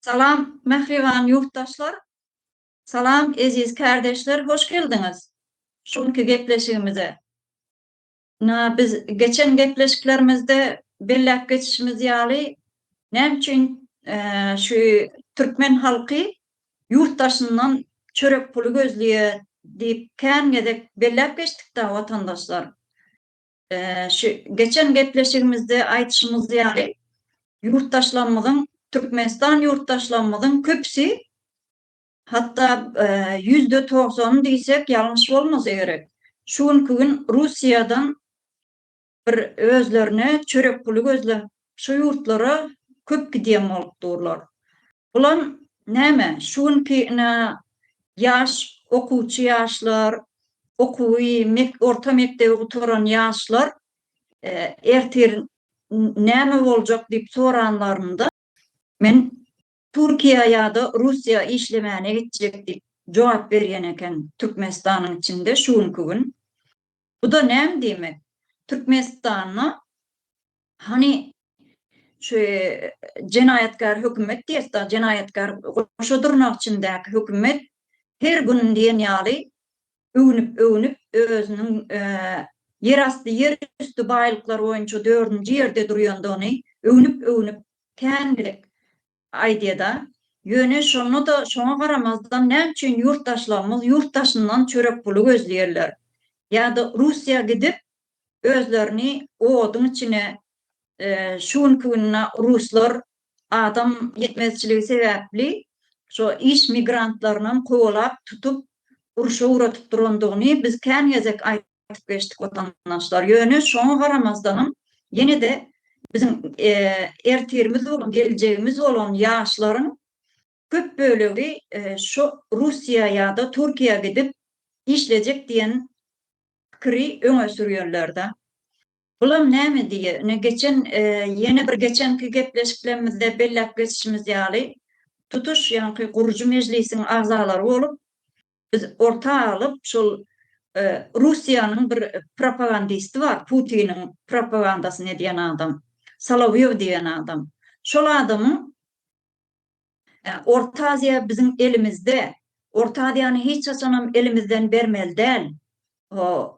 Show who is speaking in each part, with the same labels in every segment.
Speaker 1: Salam mehriban yurttaşlar. Salam eziz kardeşler, hoş geldiniz. Şunki gepleşigimize. Biz geçen gepleşiklerimizde bellek geçişimiz ýaly nämçin şu Türkmen halky yurttaşyndan çörek pulu gözlüyor diýip kän bellek geçdik da vatandaşlar. Şu geçen gepleşigimizde aýtyşymyz ýaly yurttaşlarymyzyň Türkmenistan yurttaşlarymyzyň köpsi hatta %90 diýsek ýalňyş bolmasa gerek. Şuňky gün Russiýadan bir özlerine çörek pulu gözlep şu ýurtlara köp gidýän bolupdyrlar. Bular näme? Şuňky ýaş okuwçy ýaşlar, orta mekdebi bitiren ýaşlar ertir näme boljak diýip soranlarynda men Türkiýe ýa-da Russiýa işlemäne gitjek diýip jogap berýän eken Türkmenistanyň içinde şuňky gün. Bu da näme diýmek? Türkmenistanyň hani şu jenaýatkar hökümet diýerler, jenaýatkar goşadyrnak içindäki hökümet her gün diýen ýaly öwnüp özüniň ýerasty ýerüstü baýlyklar boýunça 4-nji ýerde durýandygyny öwnüp kändilik aýdýada ýöne şoňa garamazdan näçin yurttaşlarymyz yurttaşyndan çörek pulu gözleýärler. Ýa-da Russiýa gidip özlerini owadyň içine şuňky günna ruslar adam ýetmezçiligi sebäpli şo iş migrantlaryny kowalap tutup uruşa uğratyp durandygyny biz kän gezek aýtyp geçdik watandaşlar. Ýöne şoňa garamazdan ýene de bizim ertirimiz bolan, geljegimiz bolan ýaşlaryň köp bölegi şu Russiýa ýa-da Türkiýe gidip işlejek diýen pikiri öňe sürýärler-de. Bular näme diýe? Geçen ýene bir geçenki gepleşiklerimizde bellek geçişimiz ýaly tutuş ýa-ni gurucu mejlisiň agzalary bolup biz orta alıp şol Russiýanyň bir propagandisti bar, Putiniň propagandasyny diýen adam. Solovýew diýen adam. Şol adamyň Orta Aziýa bizim elimizde. Orta Aziýany hiç açanam elimizden bermeli däl. O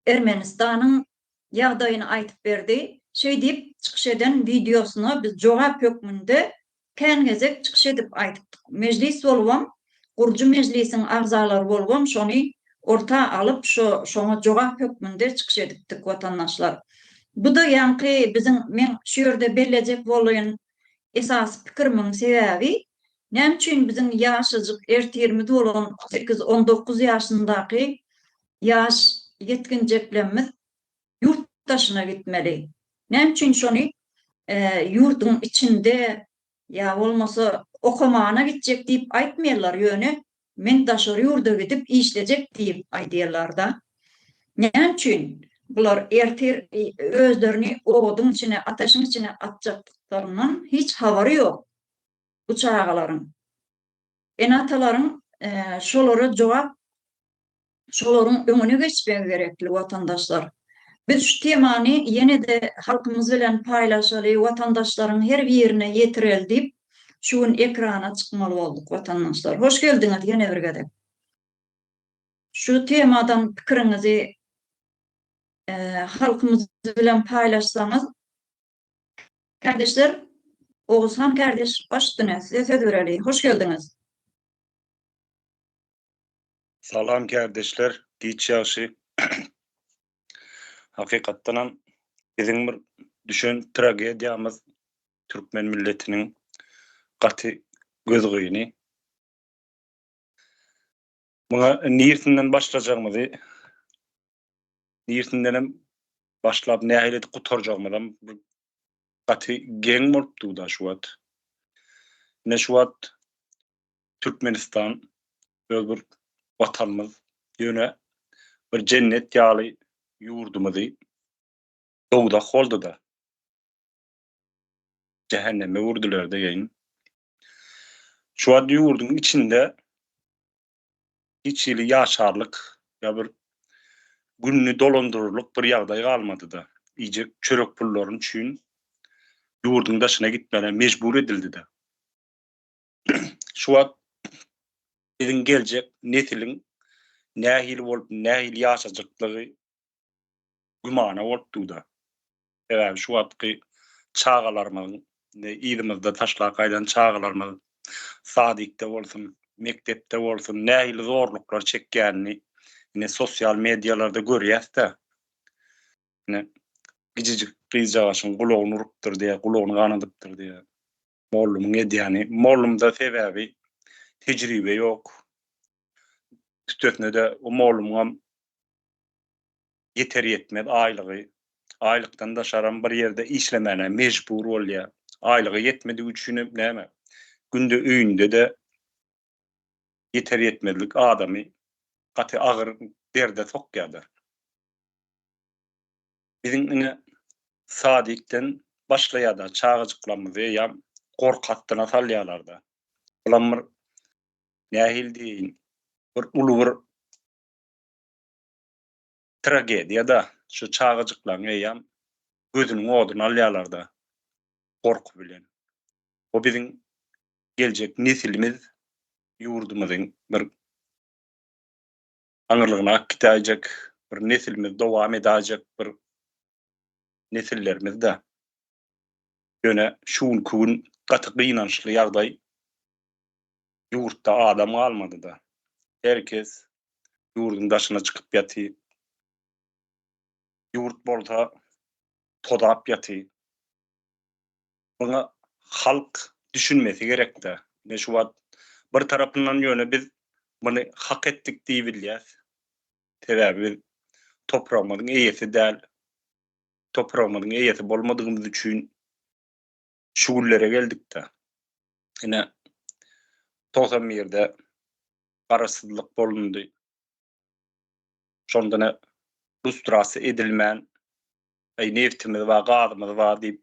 Speaker 1: Ermenistanyň ýagdaýyny aýtyp berdi. Şeý diýip çykyş eden videosyna biz jogap hökmünde kän gezek çykyş edip aýtypdyk. Mejlis bolubam, gurucu mejlisiň agzalary bolubam şony orta alıp şoňa jogap hökmünde çykyş edipdik watandaşlar. Bu da ýanky men şu ýerde belläjek bolan esas pikirimiň sebäbi näçin biziň ýaşyjyk ertirimiz bolan 8-19 ýaşyndaky ýaş yetkinjeklerimiz yurttaşyna gitmeli. Näçin şony ýurtyň içinde ýa bolmasa okumana gitjek diýip aýtmaýarlar ýöne men daşary ýurda gidip işlejek diýip aýdýarlar-da. Näçin bular ertir özlerini owadyň içine, ataşyň içine atjaklaryndan hiç habary ýok bu çağalaryň. Enatalaryň şolara jogap, şolaryň öňüne geçmek gerekli watandaşlar. Biz şu temany ýene de halkymyz bilen paýlaşaly, watandaşlaryň her birine ýetireli diýip şuň ekrana çykmaly bolduk watandaşlar. Hoş geldiňiz ýene bir gede. Şu temadan pikiriňizi halkymyz bilen paýlaşsaňyz kardeşler, Oğuzhan kardeş başdyna size söz bereli. Hoş geldiňiz.
Speaker 2: Salam kardeşler, giç ýaşy. Hakykatdan biziň bir düşen tragediýamyz Türkmen milletiniň gaty gözüňi. Muňa nirsinden başlajagmyzy, nirsinden başlap nähili gutarjagmydan bir gaty geň bolupdy da şu wagt. Ne şu wagt Türkmenistan bir watanymyz ýöne bir cennet ýaly ýurdumyzy dogda holdy da. Cehenneme vurdular deýin. Şu wagt ýurduň içinde hiç ýyly ýaşarlyk ýa bir günni dolandyryrlyk bir ýagdaý galmady da. Iýje çörek pullaryň üçin ýurduň daşyna gitmene mejbur edildi de. şu wagt biziň geljek nesilin nähili bolup nähili ýaşajaklygy gümana bolupdy. Evet, şu wagtky çağalarymyň, ýylymyzda taşlap gaýdan çağalarymyň sadykda bolsun, mektepde bolsun nähili zorluklar çekýänini sosial medialarda görýäs-de. Gijijik gyzjagaşyň gulagyny urupdyr diýe, gulagyny ganadypdyr diýe. Mollumyň edýäni, mollumda sebäbi tejribe ýok. Üstesine de o mollumam yeter yetmez aýlygy. Aýlykdan daşaran bir ýerde işlemene mejbur bolýar. Aýlygy yetmediği üçin näme? Günde öýünde de yeter yetmezlik adamy gaty agyr derde sokýardyr. Biziň ine sadykden başlaýarda çağıjyklarymyzy ýa gorkatdyna salýarlarda. Bular nähil diýin, bir uly bir tragediýa-da şu çağıjyklaryň ýa gözüniň oduny alýarlarda gorku bilen. O biziň geljek nesilimiz ýurdumyzyň bir aňyrlygyna akitaýjak, bir nesilimiz dowam edäjek bir nesillerimiz de ýöne şunkun gaty gynançly ýagdaý ýurtda adam galmady da. Herkes ýurdun daşyna çykyp ýaty. Ýurt bolsa todap ýaty. Buna halk düşünmesi gerek de. Ne şu wagt bir tarapyndan ýöne biz muny hak etdik diýip bilýäs. Sebäbi toprağymyň eýesi däl. Toprağymyň eýesi bolmadygymyz üçin şugullere geldik de. Ine toğsam ýerde garaşsyzlyk bolundy. Şondan lustrasy edilmän neftimiz we gazymyz bar diýip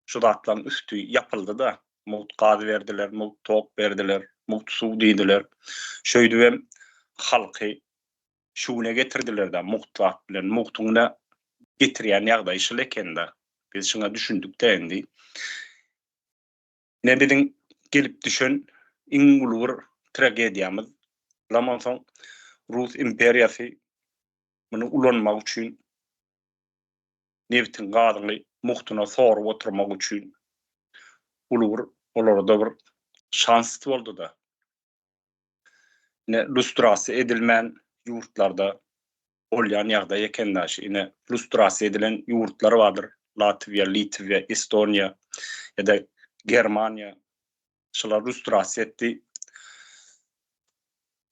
Speaker 2: şu zatlaryň üstü ýapyldy da. Mult gaz berdiler, mult tok berdiler, mult suw diýdiler. Şöýdü hem halky şuwna getirdiler da muhtat bilen muhtuňda getirýän ýagdaý şol eken-de. Biz şuna düşündik de endi. Ne biziň gelip düşen iň uly bir tragediýamyz. Laman soň Rus imperiýasy muny ulanmak üçin neftin gazyny muhtuna sorup oturmak üçin uly bir olarda bir şans boldy da. Ne lustrasy edilmän ýurtlarda bolýan ýagdaý eken-de. Ine lustrasy edilen ýurtlar bardyr. Latwia, Litwia, Estoniýa ýa-da Germaniýa. Şolar lustrasy etdi.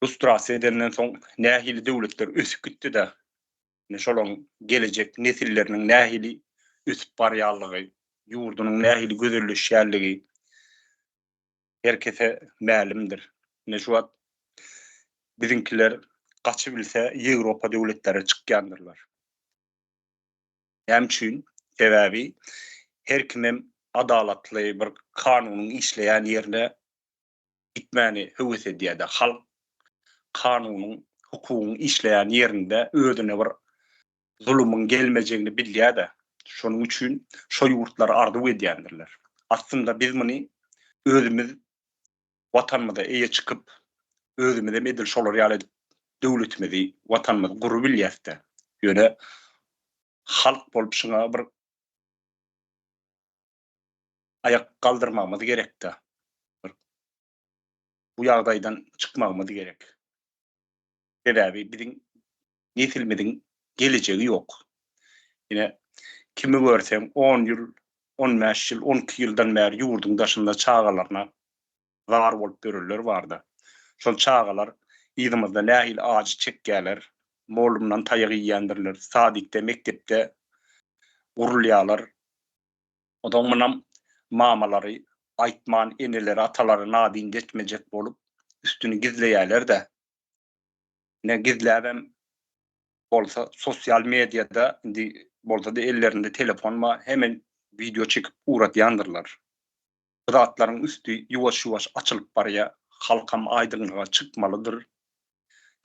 Speaker 2: Lustrasy edilenden soň nähili döwletler ösüp gitdi de. Şolaryň gelecek nesilleriniň nähili ösüp barýarlygy, ýurdunyň nähili gözelleşýärligi herkese mälimdir. Şu wagt biziňkiler gaçy bilse Ýewropa döwletleri çykýandyrlar. Hem üçin sebäbi her kim adalatly bir kanunyň işleýän ýerine gitmäni höwes edýär-de. Halk kanunyň, hukugyň işleýän ýerinde özüne bir zulümün gelmejegini bilýär-de. Şonuň üçin şo ýurtlar arzuw edýändirler. Aslında biz muny özümiz watanymyza eýe çykyp özümize medil şolar ýaly döwletimizi, watanymyzy gurup bilýäs-de. Ýöne halk bolup şuna bir ayak kaldırmamız gerek de. Bu ýagdaýdan çykmamız gerek. Sebäbi biziň nesilimiziň gelejegi ýok. Ine kimi görsem 10 ýyl, 15 ýyl, 12 ýyldan bäri ýurdun daşynda çağalaryna zar bolup görürler barda. Şol çağalar ýylymyzda nähil ajy çekýärler, mollumdan taýyk ýýändirler, sadykda, mektepde gurulýarlar. Odan munam mamalary, aýtman eneleri, atalary nadyn geçmejek bolup üstüni gizleýärler de. Ne gizläbem bolsa sosial mediada indi bolsa da ellerinde telefon var, hemen video çekip uğratýandyrlar. Zatlaryň üstü ýuwaş-ýuwaş açylyp barýar, halkam aýdynlyga çykmalydyr.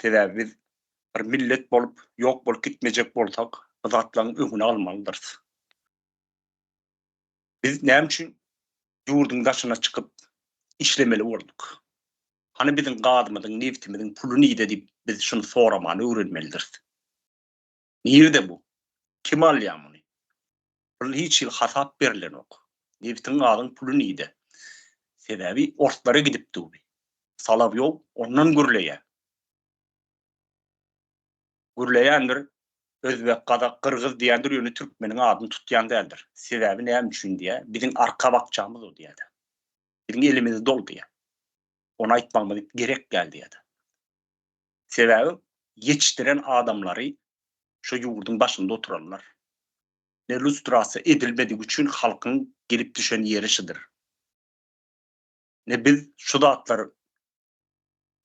Speaker 2: Sebäbi biz bir millet bolup ýok bolup gitmejek bolsak, zatlaryň öňüne almalydyr. Biz näme üçin ýurdun daşyna çykyp işlemeli bolduk? Hani bizim gadymyzyň, neftimizin pulu nide diýip biz şunu soramany öwrenmelidir. Nirde bu? Kim alýar muny? Pul hiç ýyl hasap berilenok. Neftiň gadyň pulu nide? Sebebi ortlara gidipdi bu. Salap ýok, ondan gürleýär. Gürleýändir, özbek, kazak, kırgız diýendir, ýöne türkmeniň adyny tutýan däldir. Sebebi näme üçin diýe? Biziň arka bakjamyz o diýe. Biziň elimiz dol diýe. Onu aýtmamyz gerek geldi diýe. Sebebi yetiştiren adamlary şu ýurdun başynda oturarlar. Ne lustrasy edilmediği üçin halkyň gelip düşen ýeri şudur. Ne biz şu datlary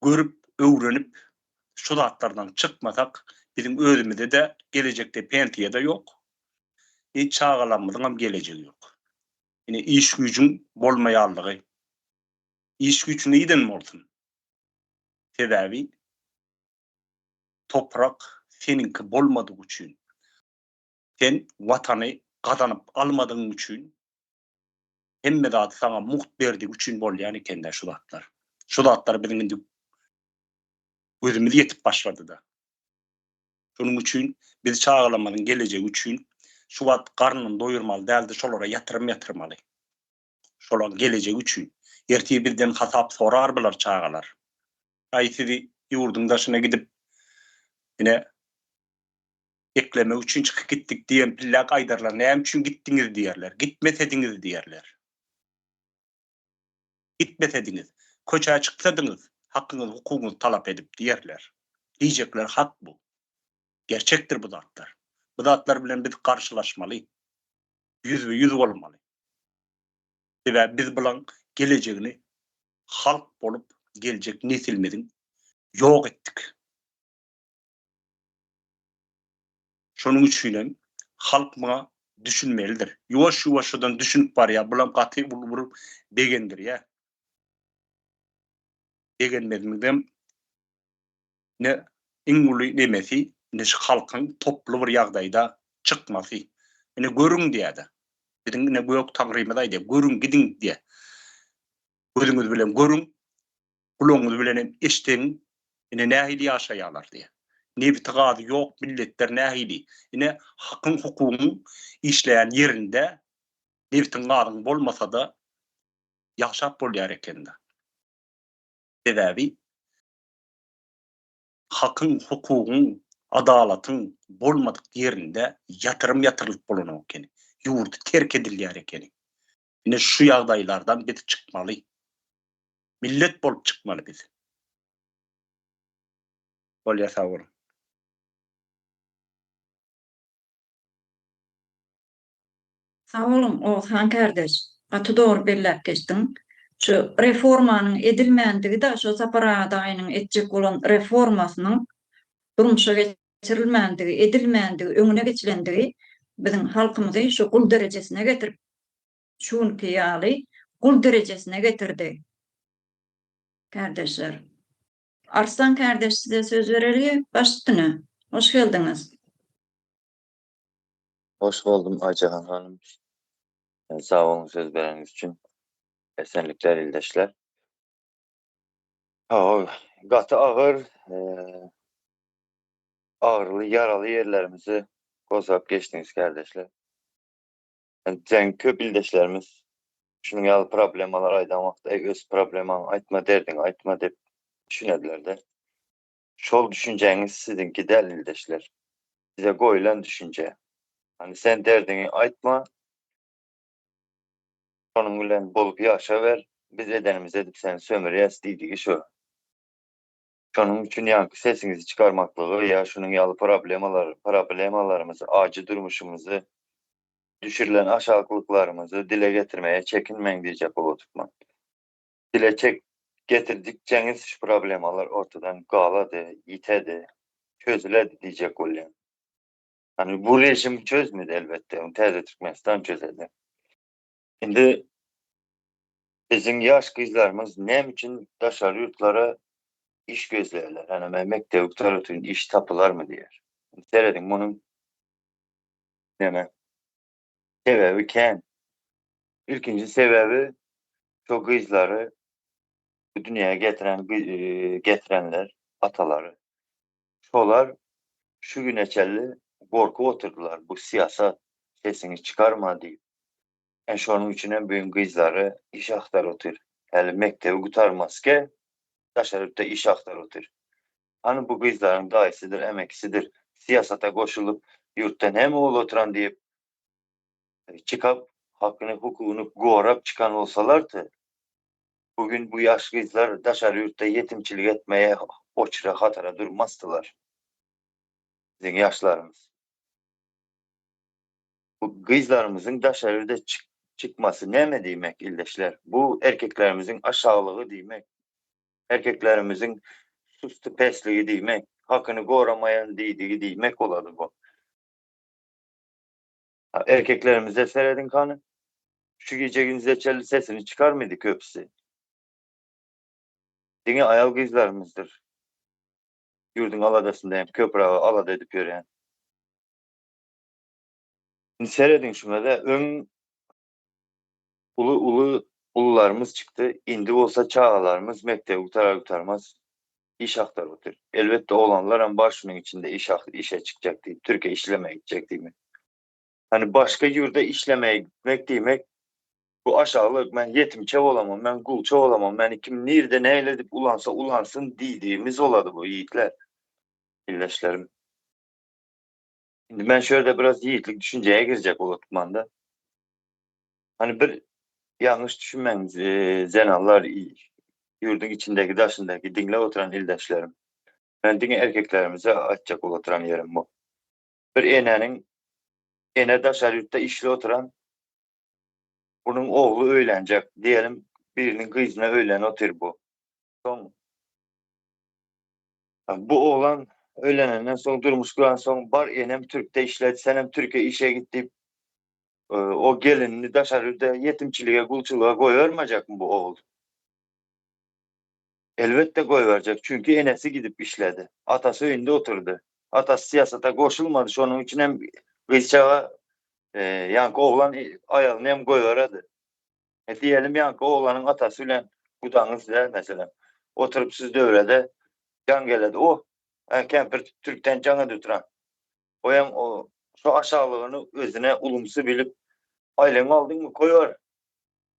Speaker 2: görüp, öwrenip şu datlardan çykmasak bizim özümizde de gelecekde pentiýe de ýok. Hiç çağalanmadyň hem gelejegi ýok. Ine iş güýjüň bolmaýanlygy. İş güýç näden bolsun? Sebebi toprak seninki bolmadygy üçin. Sen watany gazanyp almadyň üçin hemme zat sana muht berdiği üçin bolýan ekende şu zatlar. Şu zatlar biziň indi gözümiz yetip başlady da. Şonuň üçin biz çağalanmadyň gelejegi üçin şu wagt garnyny doýurmaly däldi, şolara ýatyrmaly. Şolar gelejegi üçin. Ertiýe birden hasap sorar bular çağalar. Aýsy ýurdun daşyna gidip ine ekleme üçin çykyp gitdik diýen pillak aýdarlar. Näme üçin gitdiňiz diýerler. Gitmesediňiz diýerler. Gitmesediňiz, köçe çyksadyňyz, hakkyňyz, hukugyňyz talap edip diýerler. Diýjekler hak bu. Gerçekdir bu zatlar. Bu zatlar bilen biz karşılaşmaly. Yüzbe yüz bolmaly. Sebäbi biz bilen gelejegini halk bolup geljek nesilmediň ýok etdik. Şonuň üçin halk muňa düşünmelidir. Ýuwaş şodan düşünüp barýar. Bulam gaty bulup begendir ýa. Begenmedimden ne iňuly demesi, ne halkyň toplu bir ýagdaýda çykmasy. Ine görüň diýär. Biziň ne göýük taňrymyz aýdy, görüň gidiň diýär. Gözüňiz bilen görüň, kulagyňyz bilen eşitiň, ine nähili ýaşaýarlar diýär. Nebti gady ýok milletler nähili. Ine hakyň hukugyň işleýän ýerinde nebtiň gadyň bolmasa da ýaşap bolýar ekende. Sebebi hakyň hukugyň, adalatyň bolmadyk ýerinde ýatyrylyp bolanok ekeni. Ýurdu terk edilýär ekeni. Ine şu ýagdaýlardan biz çykmaly. Millet bolup çykmaly biz. Bolýar sag bolun.
Speaker 1: Sağ olun Oğuzhan kardeş. Gaty dogry bellep geçdiň. Şu reformanyň edilmänligi da şu Sapara daýynyň etjek bolan reformasynyň durmuşa geçirilmänligi, edilmänligi, öňüne geçilendigi biziň halkymyzy şu gul derejesine getirip şuňky ýaly gul derejesine getirdi. Kardeşler. Arslan kardeş size söz vereli başladyny. Hoş geldiňiz.
Speaker 3: Hoş buldum Aycahan Hanım. Sağ olun söz vereniz için. Esenlikler ildeşler. Gatı ağır, ağırlı, yaralı yerlerimizi gozap geçtiniz kardeşler. Yani köp ildeşlerimiz şunun yalı problemalar aydamakta, öz problemanı aytma derdin, aytma dep düşünediler de. Şol düşünceğiniz sizinki del ildeşler. Size koyulan düşünce. Hani sen derdini aytma, onun bilen bolup yaşa ver, biz edenimiz edip seni sömürüyes deydiği şu. Şunun üçün yankı sesinizi çıkarmaklığı ya şunun yalı problemalarımızı, acı durmuşumuzu, düşürülen aşağılıklarımızı dile getirmeye çekinmeyin diyecek olurdukman. Dile getirdikçeniz şu problemalar ortadan qaladı, yitedi, çözüledi diyecek oluyor. Hani bu rejim çözmedi elbette, onu Təzə Türkmenistan çözedi. Şimdi bizim yaş kızlarımız nem için daşarı yurtlara iş gözlerler. Yani Mehmet Devuktarat'ın iş tapılar mı diyer. Seyredin bunun deme. Sebebi ken. İlkinci sebebi çok kızları bu dünyaya getirenler, ataları. Şolar şu güneçelli korku oturdular. Bu siyasat sesini çıkarma deyip. Şonun için en büyük kızları iş aktar otur. Yani mektebi kurtarmazke taşarıp da iş aktar otur. Hani bu kızların dayısıdır, emeksidir. Siyasata koşulup yurttan hem oğul oturan deyip çıkıp hakkını, hukukunu gorap çıkan olsalardı, bugün bu yaş kızlar dışarı yurtta yetimçilik etmeye oçra hatara durmazdılar. Bizim yaşlarımız. Bu kızlarımızın dışarıda çıkması ne mi demek ildeşler? Bu erkeklerimizin aşağılığı demek. Erkeklerimizin sustu pesliği demek. Hakkını koramayan dediği demek oladı bu. Erkeklerimize seyredin kanı. Şu gece gündüz sesini çıkar mıydı köpüsü? Dini ayal kızlarımızdır. Yurdun aladasındayım. Köprü alada edip yöreyen. Seyredin şuna da ulularımız çıktı. İndi olsa çağalarımız mektebi kurtarmaz. İş aktar otur. Elbette olanlar başının içinde işe çıkacak değil. Türkiye işlemeye gidecek değil mi? Hani başka yurda işlemeye gitmek demek bu aşağılık ben yetimçe olamam, ben kulça olamam, ben kim nerede ne edip ulansa ulansın dediğimiz oladı bu yiğitler. İlleşlerim. Şimdi ben şöyle biraz yiğitlik düşünceye girecek olatmanda. Hani bir yanlış düşünmeniz zenallar yurdun içindeki taşındaki dinle oturan ildeşlerim. Ben dini erkeklerimize açacak oturan yerim bu. Bir ene daşar yurtta işle oturan bunun oğlu öğlenecek. Diyelim birinin kızına öğlen otur bu. Son, bu oğlan öğlenenden son durmuş kuran son bar enem Türk'te işledi. Senem Türkiye işe gitti. O gelinini dışarıda yetimçiliğe, kulçuluğa koyvermeyecek mi bu oğul? Elbette koyverecek. Çünkü enesi gidip işledi. Atası önünde oturdu. Atası siyasete koşulmadı. Şunun için hem kızçağa yankı oğlan ayalını hem koyverdi. Diyelim yankı oğlanın atasıyla kudanız da mesela oturup siz devrede can geledi. Kempir Türk'ten canı tuturan. O hem şu aşağılığını özüne ulumsu bilip aileni aldın mı koyuyor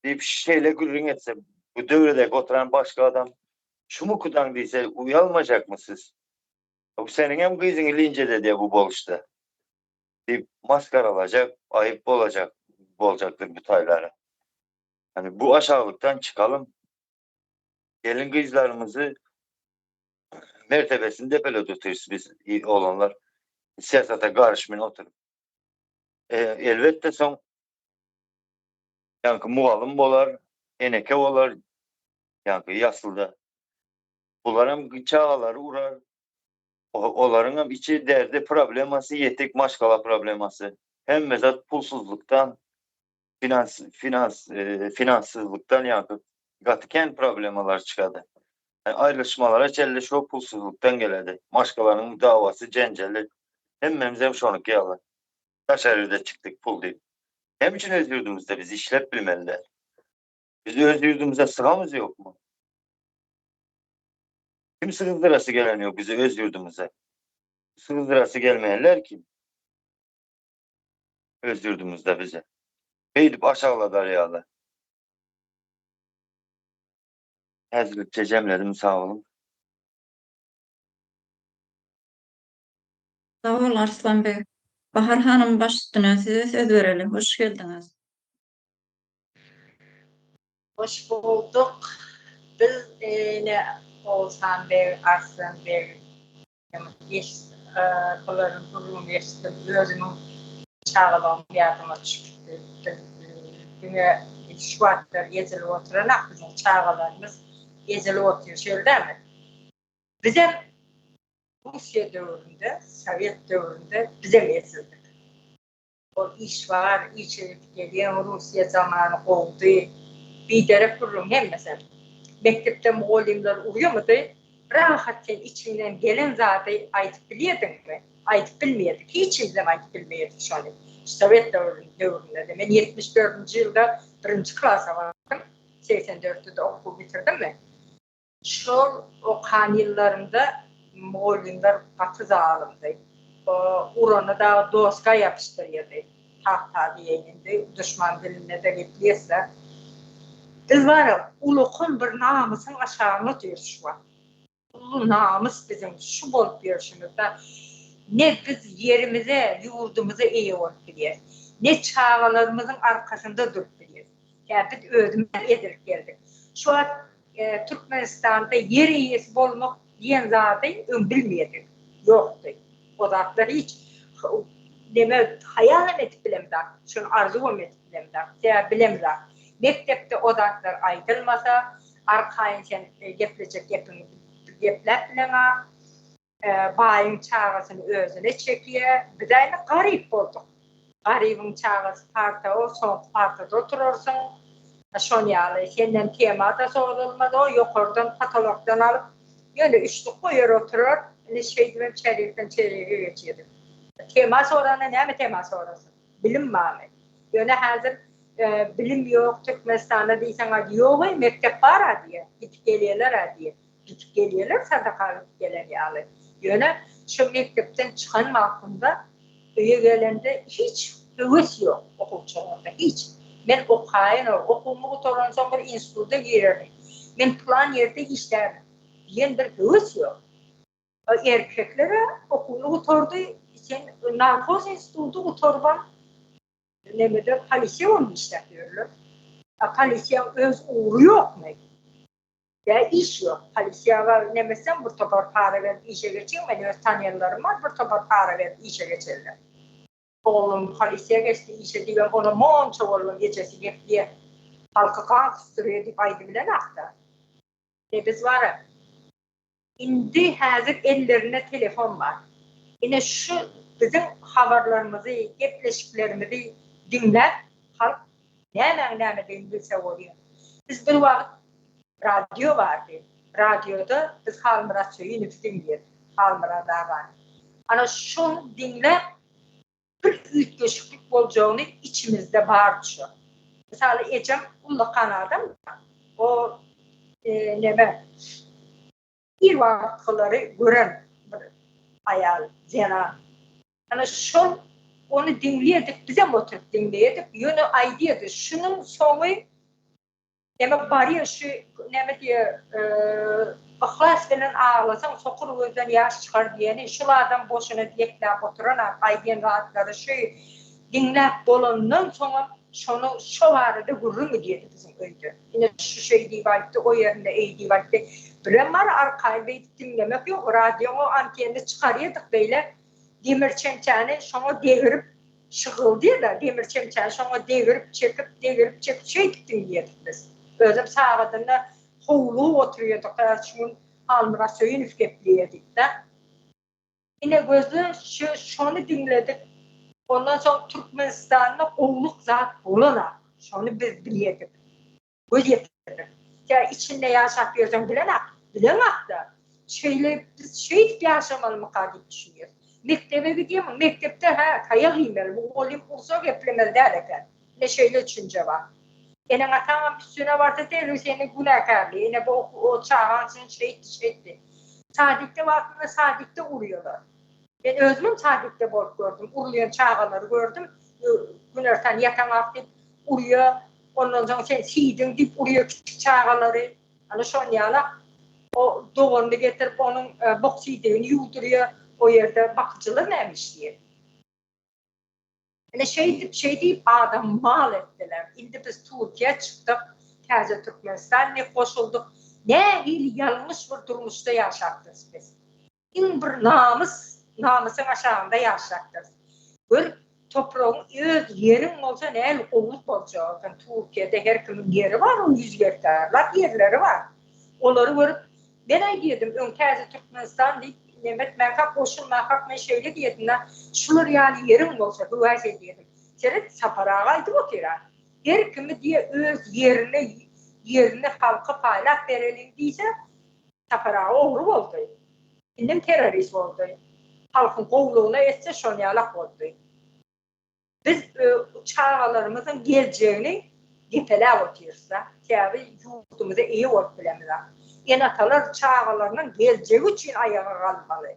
Speaker 3: deyip şeyle gülün etse bu devrede oturan başka adam şu mu kudan değilse uyalmayacak mısınız? Bu senin hem kızını lince de diye bu boluşta. Deyip maskara alacak, ayıp olacaktır bu taylara. Hani bu aşağılıktan çıkalım. Gelin kızlarımızı mertebesinde böyle tutuyoruz biz olanlar. Siyasete karışmayın oturup. Elbette son yankı mualım bolar, eneke olar, yankı yasılda. Bunların çağaları uğrar. Onların hem içi derdi probleması, yetik maşkala probleması. Hem mezat pulsuzluktan, finanssızlıktan yankı gatiken problemalar çıkadı. Yani ayrışmalara çelleş o pulsuzluktan geledi. Maşkaların davası cenceli. Hem memzem şonuk yalı. Taşarıda çıktık pul deyip. Hem için öz yurdumuzda biz işlep bilmeliler. Biz öz yurdumuza sıramız yok mu? Kim sığındırası gelen yok bize öz yurdumuza? Sığındırası gelmeyenler kim? Öz yurdumuzda bize. Eğilip aşağıladılar yağlar. Hazırlıkça cemledim sağ olun.
Speaker 1: Sağ ol Arslan Bey. Bahar Hanım baş üstüne size söz verelim. Hoş geldiniz.
Speaker 4: Hoş bulduk. Biz ne Oğuzhan Bey, Arslan Bey, bunların durum geçti. Özümün çağılan yardıma çıktı. Yine şu vaktler gezili oturanak bizim çağılarımız gezili oturuyor. Şöyle değil mi? Bize Rusya dövründe, Sovyet dövründe bize gezildi. O iş var, içerik geliyor, Rusya zamanı oldu. Bir dere kurum hem mesela. Mektepte muallimler uyuyor mu da rahatken içinden gelen zaten ayıp biliyordun mu? Ayıp bilmiyorduk. Hiç zaman ayıp bilmiyorduk şu an. Sovyet dövründe de. Ben 74. yılda 1. klasa vardım. 84'te de okul bitirdim mi? Şol o kan yıllarında Moğollar Batı dağılımdı. Uranı da doska yapıştırıyordu. Tahta diyeyindi. Düşman diline de gepliyse. Biz var ya, ulukun bir namusun aşağını diyor şu an. Ulu namus bizim şu bolup görüşümüzde. Ne biz yerimize, yurdumuza iyi olup biliyor. Ne çağlarımızın arkasında durup biliyor. Yani biz ödümden edirip geldik. Şu an Türkmenistan'da yer iyisi olmak diyen zaten bilmiyorduk. Yoktu. O zatlar hiç hayal etip bilemdik. Şunu arzu etip bilemdik. Bilemdik. Mektepte o zatlar ayrılmasa, arkayın sen geplecek gepler bilema, bayın çağrısını özüne çekiyor. Bir de garip olduk. Garibin çağrısı parta o, son partada oturursun. Şonyalı, senden tema da sorulmadı o, yukarıdan patologdan alıp yöne üçlük koyuyor oturur. Şeydim, çeyrikten çeyreğe geçiyordum. Tema sorana ne mi tema sorası? Bilim var mı? Yöne hazır bilim yok, Türkmenistan'da değilsen yok, mektep var diye. Gidip geliyorlar diye. Gidip geliyorlar, sadakalık geliyorlar. Yöne şu mektepten çıkan hakkında üye gelende hiç hıvıs yok okul hiç. Ben okuyayım, okulumu oturan sonra bir enstitüde girerim. Ben plan yerde işlerim. Diyen bir hıvıs yok. Erkeklere okulu oturdu, sen narkoz enstitüde oturban, ne de palisiyon işletiyorlar. Palisiyon öz uğru yok mu? Ya iş yok. Palisiyon var, ne mesela bir topa para verip işe geçiyor, ben öz tanıyanlarım var, bir topa para verip işe geçerler. Oğlum polisiye geçti işe diyor, ona monça oğlum gecesi diye halka kan kıstırıyor diye aydı bilen aktar. Biz var ya, indi hazır ellerine telefon var. Yine şu bizim haberlerimizi, gepleşiklerimizi dinler, halk ne bilse oluyor. Biz bir vakit radyo vardı. Radyoda biz Halmıra Söyünü dinliyoruz. Halmıra'da var. Ama şunu dinler, bir ütköşüklük olacağını içimizde vardı şu. Mesela Ecem Ulla Kanad'ın o bir vakıfları gören bir ayal, zena. Yani şu onu dinleyedik, bize oturup dinleyedik. Yönü aydıydı. Şunun sonu bari şu ihlas bilen ağlasan sokur gözden yaş çıkar diyeni şulardan boşuna diyekler oturan aydiyen rahatları şu dinlep bolondan sonra şunu şu vardı gurur mu diyedi bizim öydü. Yine şu şey divaldi o yerinde iyi divaldi. Bramar arkayı dinlemek yok. Radyo anteni çıkarıyorduk böyle. Demir çemçeni şunu devirip şıkıl diye de demir çemçeni şunu devirip çekip şey dinliyorduk biz. Özüm sağladığında hovlu oturuyorduk da şunun Halmıra Söyünü üfkepliyorduk da. Yine gözü şunu dinledik. Ondan sonra Türkmenistan'da oğluk zat bulana. Şunu biz biliyorduk. Göz yetirdik. Ya içinde yaşatıyorsan bilenak da. Biz şehit bir yaşamalı mı düşünüyoruz. Mektebe gidiyorum. Mektepte kaya giymeli. Bu olim kursa geplemeli derken. Ne şeyle düşünce var. Yine atamam üstüne varsa değil, senin günahkarlığı. Yine bu o çağın için şehitti. Sadik'te vaktinde Sadik'te uğruyorlar. Ben özümün Sadik'te bol gördüm. Uğruyan çağları gördüm. Günörten yatan vakti uğruyor. Ondan sonra sen siydin deyip uğruyor küçük çağları. Hani son yana o doğumunu getirip onun bok siydini yurduruyor. O yerde bakıcılar neymiş diye. Yani şey deyip adam mal ettiler. Şimdi biz Türkiye çıktık. Taze Türkmenistan ne koşulduk. Ne il yanlış bir durmuşta yaşattıq biz. İn bir namusun aşağında yaşattıq. Bir toprağın öz yerin olsa ne el oğluk olacak. Türkiye'de her kimin yeri var, o 100 hektarlar yerleri var. Onları görüp ben ay diyordum, ön taze Türkmenistan deyip Mehmet Merkap boşun Merkap meşeyle diyordum. Şunlar yani yerim olsa bu her şey diyordum. Seret saparağa o kira. Her kimi diye öz yerini halka paylaşıp verelim diyse saparağa oğru oldu. Benim terörist oldu. Halkın kovluğuna etse şonyalak oldu. Biz çağlarımızın geleceğini gepeler otuyorsa, tabi yurdumuza iyi olup bilemizler. enatalar çağalarının geleceği için ayağa kalmalı.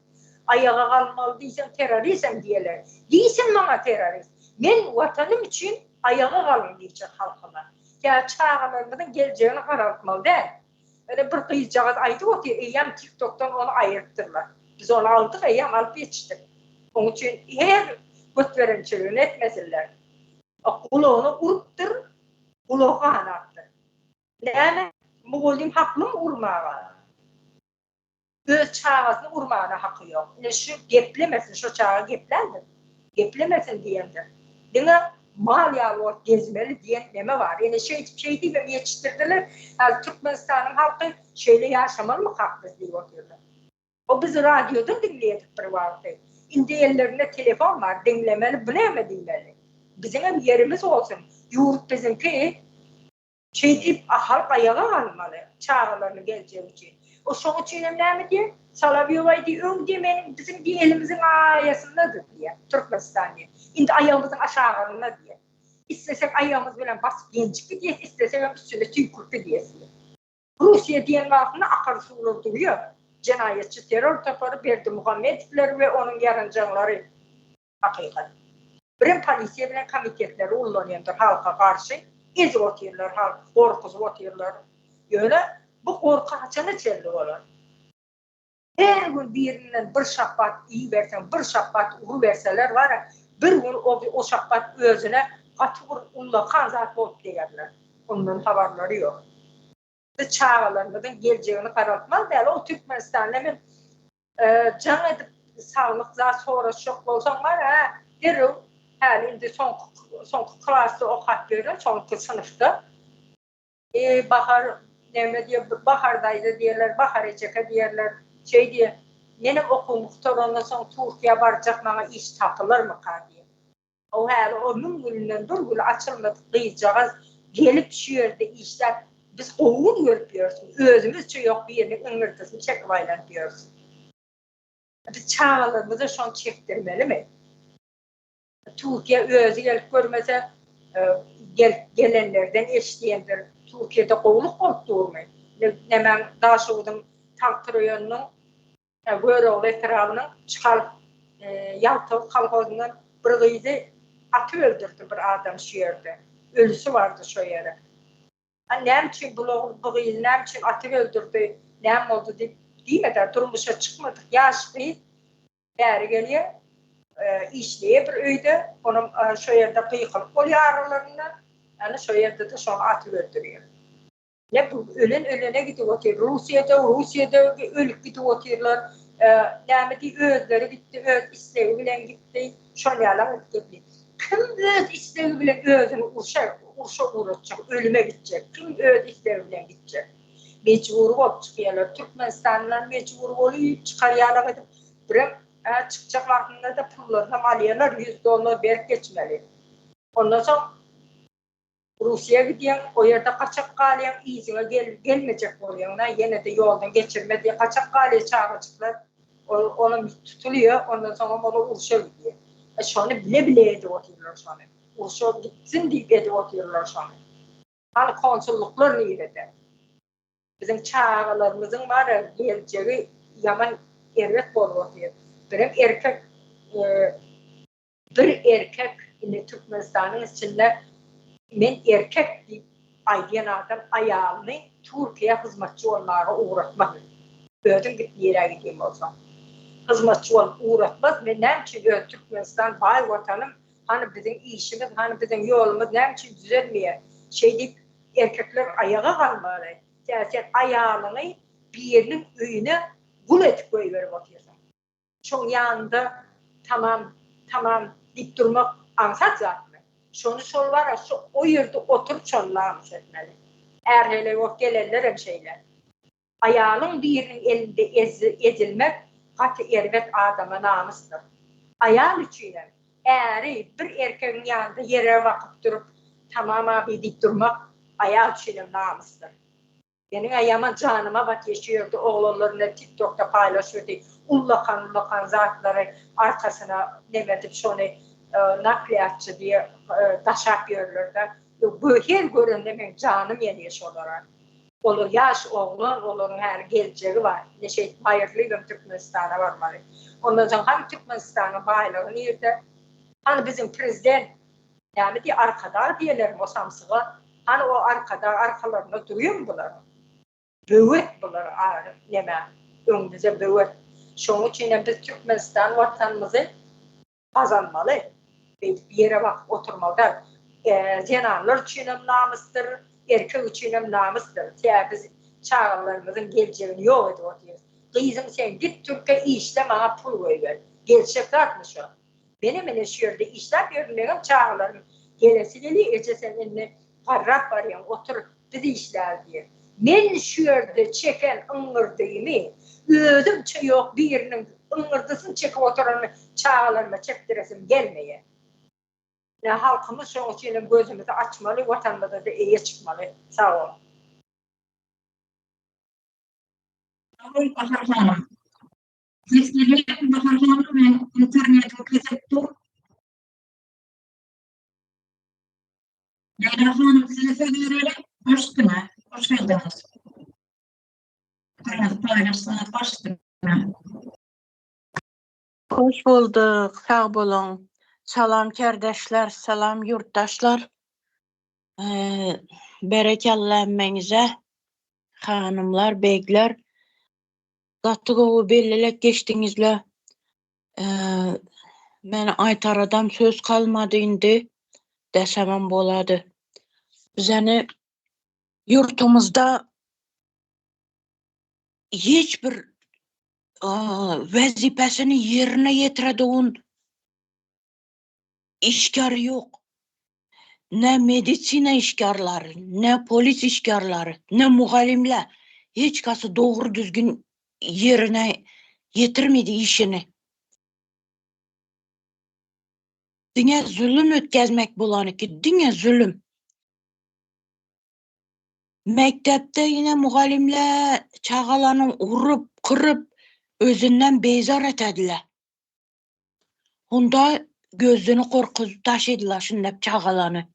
Speaker 4: Ayağa kalmalı değilsen teröristim diyeler. Değilsin bana terörist. Ben vatanım için ayağa kalın diyecek halkıma. Ya çağalarının geleceğini karartmalı değil. Öyle bir kıyıcağız aydı o diye eyyam TikTok'tan onu ayırttırlar. Biz onu aldık eyyam alıp yetiştik. Onun için her götverençiliğini etmesinler. Kulağını uruptur, kulağı kanattır. Yani Moğol'un haklı mı urmağa? Öz çağasını urmağına hakkı yok. Yani şu geplemesin, şu çağı geplendir. Geplemesin diyendir. Dine mal yağlı gezmeli diyen neme var. Yani şey değil mi yetiştirdiler. Yani Türkmenistan'ın halkı şeyle yaşamalı mı hakkız diyorlar. O biz radyodan dinleyedik bir vakti. İndi ellerinde telefon var, dinlemeli, bu ne mi dinlemeli? Bizim hem yerimiz olsun. Yurt bizimki şey deyip halk ayağa kalmalı. Çağlarını geleceği için. O son için ne mi diye? Salaviyova'yı diye demenin bizim bir elimizin ayasındadır diye. Türkmenistan diye. İndi ayağımızın aşağılarına diye. İstesek ayağımız bilen basıp gençlik diye, istesek üstüne tüy kurtu diye. Rusya diyen vakfına akarsu duruyor. Cinayetçi terör taparı Berdi Muhammedler ve onun yarıncanları hakikat. Birim polisiye bilen komitetleri ullanıyordur halka karşı. İz otuyorlar halk, korkusu otuyorlar. Öyle bu korku açanı çelli olur. Her gün birinden bir şapat iyi versen, bir şapat uğru verseler var ya, bir gün o şapat özüne katı ulla kanzat olup deyirler. Onların haberleri yok. Çağalarından geleceğini karartmaz değil. O Türkmenistan'ın can edip sağlıkla sonra şok olsan var ya, deril halinde son klası okat verir, son sınıfta. Bahar ne diye bahardaydı diyorlar, bahar eceke diyorlar. Şey diye, benim okumuktur ondan sonra Türkiye varacak bana iş tapılır mı diye. O hali onun gününden durgulu açılmadık diyeceğiz. Gelip şu yerde işler biz oğul görüyorsun. Özümüzce yok bir yerin ıngırtısını çekivayla diyorsun. Biz çağlarımızı şu an çektirmeli mi? Türkiye özü gelip görmese gelenlerden eşleyendir. Türkiye'de kovuluk korktuğumu. Hemen Daşoğlu'nun Tankırıyon'un böyle oğlu etrafının çıkar Yaltıl kalkozunun bir kıydı atı öldürdü bir adam şu yerde. Ölüsü vardı şu yere. Nem için bu kıydı, nem için atı öldürdü, nem oldu demeden durmuşa çıkmadık. Yaş kıydı, beri geliyor. İşleye bir öyde, onun şu yerde kıyıkılık oluyor aralarından. Yani şu yerde de sonra atı öldürüyor. Ne bu ölene gidiyor oturuyor. Rusya'da ölüp gidiyor oturuyorlar. Nemedi özleri gitti, öz isteği bilen gitti. Şöyle gitti. Kim öz isteği bilen özünü urşa uğratacak, ölüme gidecek. Kim öz isteği bilen gidecek. Mecbur olup çıkıyorlar. Türkmenistan'dan mecbur olup çıkarıyorlar. Bırak çıkacak vaktinde de pullarını maliyeler $100 verip geçmeli. Ondan sonra Rusya'ya gidiyorsun, o yerde kaçak kalayan, iyisine gelmeyecek oluyorlar. Yine de yoldan geçirme diye kaçak kalaya çağıracaklar. Onu tutuluyor, ondan sonra onu Urş'a gidiyor. Şu an bile bile edip oturuyorlar şu an. Urş'a gitsin deyip edip oturuyorlar şu an. Hani konsulluklar neydi? Bizim çağlarımızın var ya, geleceği yaman erkek olup oturuyor. Bir erkek yine Türkmenistan'ın içinde men erkek aydiyen adam ayağını Türkiye hizmetçi olmaya uğratmak. Ödün yere gideyim olsam. Hizmetçi olup uğratmaz ve ne için Türkmenistan bay vatanım, hani bizim işimiz, hani bizim yolumuz ne için düzelmiyor. Şey deyip erkekler ayağa kalmalı. Sen ayağını bir yerinin öyüne kul etip koyuverip oturuyorsun. Şunun yanında tamam dik durmak ansat zaten. Şunu sol var ya, o yerde oturup şonlamış etmeli. Eğer hele yok gelenler hem şeyler. Ayağının birinin elinde ezilmek katı ervet adama namustur. Ayağın içiyle eğer bir erkeğin yanında yere bakıp durup tamam abi dik durmak ayağı içiyle namustur. Benim ayağıma canıma bak yaşıyordu. Oğullarını TikTok'ta paylaşıyordu. Ullakan zatları arkasına demedim şunu nakliyatçı diye taşak görülürler. Bu her göründe benim canım yeniyor olarak. Olur yaş oğlan, onun her geleceği var. Neşe hayırlıyım Türkmenistan'a varmalı. Ondan sonra hem Türkmenistan'ın bayrağını yerde, hani bizim prezident, yani diye arkada diyelim o samsığa, hani o arkada arkalarında duruyor mu bunlar? Böğüt bunlar ağrı, yeme, önümüze böğüt. Şunun için biz Türkmenistan vatanımızı kazanmalı. Bir yere bak oturmalı. Cenarlar için namustur, erkek için namustur. Biz çağlarımızın geleceğini yok ediyor. Kızım sen git Türkiye işte bana pul koyuyor. Gerçek atmış o. Benim en şöyle işler görmüyorum çağlarım. Gelesili ece seninle parrak var ya otur bizi işler diye. Men şöyle çeken ıngırdığımı ödüm yok birinin ıngırdısın çekip oturanı çağlarıma çektiresim gelmeye. Halkımız şu için gözümüzü açmalı, vatandaşa da iyi çıkmalı. Sağ olun.
Speaker 1: Bahar Hanım. Sesleri Bahar Hanım ve internetin kesikti. Leyla Hanım size söyleyelim. Hoş geldiniz. Hoş geldiniz. Paylaşsınız. Hoş geldiniz.
Speaker 5: Hoş bulduk. Sağ olun. Salam kardeşler, salam yurttaşlar. Berekellenmenize hanımlar, beyler. Gattıgovu belirlek geçtiğinizle ben aytaradan söz kalmadı indi desemem boladı. Bizəni yurtumuzda hiçbir vazifesini yerine getirediğin işgar yok. Ne medisina işgarları, ne polis işgarları, ne muhallimler. Hiç kası doğru düzgün yerine getirmedi işini. Dünya zulüm ötkazmak bulanı ki, dünya zulüm. Mektepte yine muhallimler çağalanı urup, kırıp, özünden bezar etediler. Onda gözünü korkutup taşıdılar şundep çağalanı.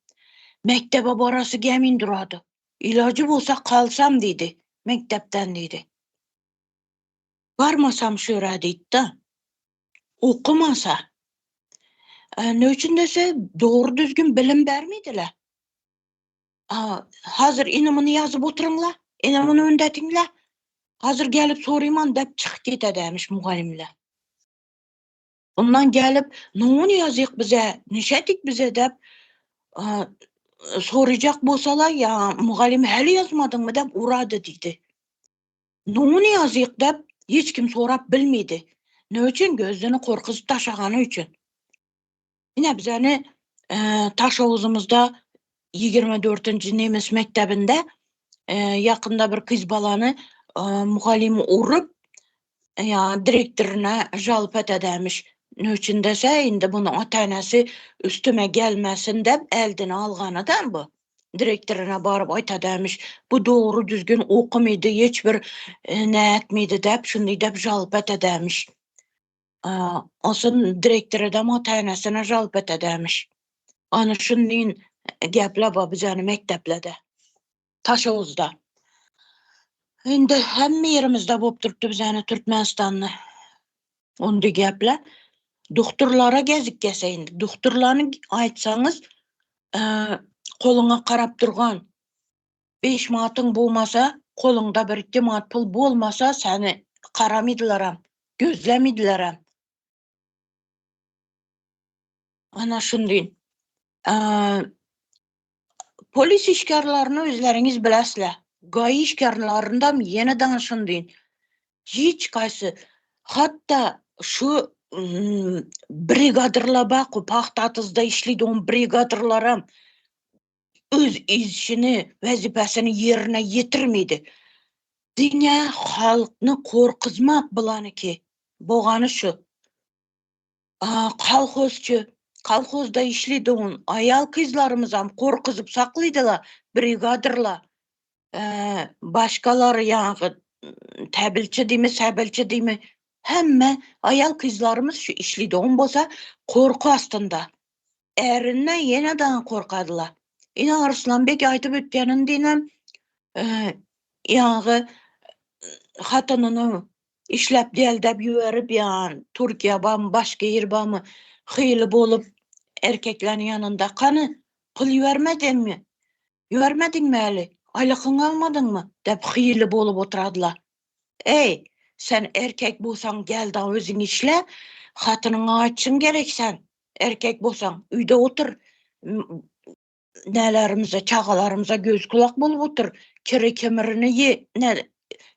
Speaker 5: Mektebe barası gemin duradı. İlacı bulsa kalsam dedi. Mektepten dedi. Varmasam şöyle dedi. Okumasa. Ne için dese doğru düzgün bilim vermediler. Hazır inimini yazıp oturunla. İnimini öndetinle. Hazır gelip sorayım dep çık git demiş muhallimle. Ondan gelip ne onu yazık bize, nişetik bize dep soracak bolsalar ya muhallim hali yazmadın mı dep uradı dedi. Ne onu yazık dep hiç kim sorap bilmedi. Ne için? Gözünü korkusu taşıganı için. Yine bizəni Taşovuzumuzda 24. Nemis mektebinde yakında bir kız balanı muhallimi urup direktörüne jalpet edemiş. Ne için dese indi bunun atanesi üstüme gelmesin de eldini alğanıdan bu. Direktörüne barıp ayta demiş. Bu doğru düzgün okumaydı, hiçbir ne etmeydi dep, şunu dep jalpet edemiş. Olsun direktörü de atanasına jalpet edemiş. Onu şunun gəplə var bizəni məktəblədə, Taşovuzda. İndi həmmə yerimizdə bob durubdu bizəni Türkmenistanlı. Onu da gəplə. Doktorlara gəzik gəlsə indi. Doktorlarını aytsanız, koluna qarab durğan 5 manatın bulmasa, kolunda bir 2 manat pul bulmasa səni qaramıdılaram, gözləmidilaram. Ana şunun. Polis işgarlarını özləriniz biləsilər. Qayi işgarlarından yeni danışın. Hiç kaysı. Hatta şu brigadırla bak, paxtatızda işlediğin brigadırlara öz işini, vazifesini yerine getirmedi. Dünya halkını korkuzmak bulanı ki. Boğanı şu. Kalxozçu. Kalxozda işlediğin ayal kızlarımızam korkuzup saklıydılar. Brigadırla. Başkaları yağı təbilçi deyimi, səbilçi deyimi. Həmmə ayal kızlarımız şu işlediğin bolsa korku aslında. Erinden yeniden korkadılar. Yine Arslanbek aytıp ötkenindeyim yağı hatınını işlep deldep yüverip yan Türkiye bam başka yer bamı hıylı bolup erkeklerin yanında kanı kıl yüvermedin mi? Yüvermedin mi Ali? Aylıkın almadın mı? Dep hıylı bolup oturadılar. Ey sen erkek bolsan gel da özün işle hatınını açın gereksen erkek bolsan uyda otur nelerimize çağalarımıza göz kulak bolup otur kiri kemirini ye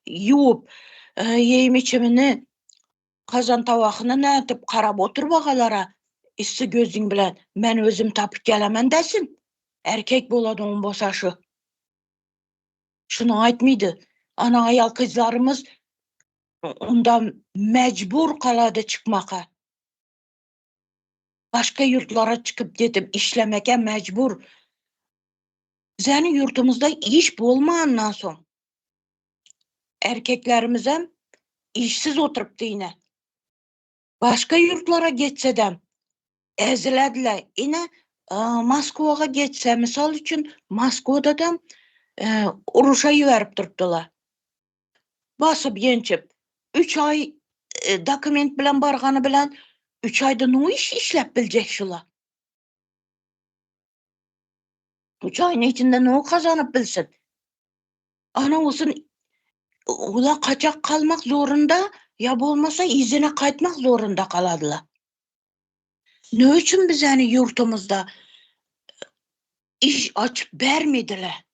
Speaker 5: yuup yeyim içimini kazan tavakını ne etip karab otur bakalara issi gözün bilen men özüm tapıp gelemen desin erkek boladı on bolsa şu şunu aytmıydı ana ayal kızlarımız ondan mecbur kaladı çıkmaka. Başka yurtlara çıkıp gidip işlemeke mecbur. Bizani yurtumuzda iş bulmayandan son. Erkeklerimize işsiz oturup yine. Başka yurtlara geçse de ezilediler. Yine Moskova'ya geçse misal için Moskova'da da uruşa yüverip durdular. Basıp yençip 3 ay dokument bilen barganı bilen 3 ayda ne iş işlep bilecek şula? 3 ayın içinde ne kazanıp bilsin? Ana olsun ola kaçak kalmak zorunda ya olmasa izine kaytmak zorunda kaladılar. Ne için biz yani yurtumuzda iş açıp vermediler?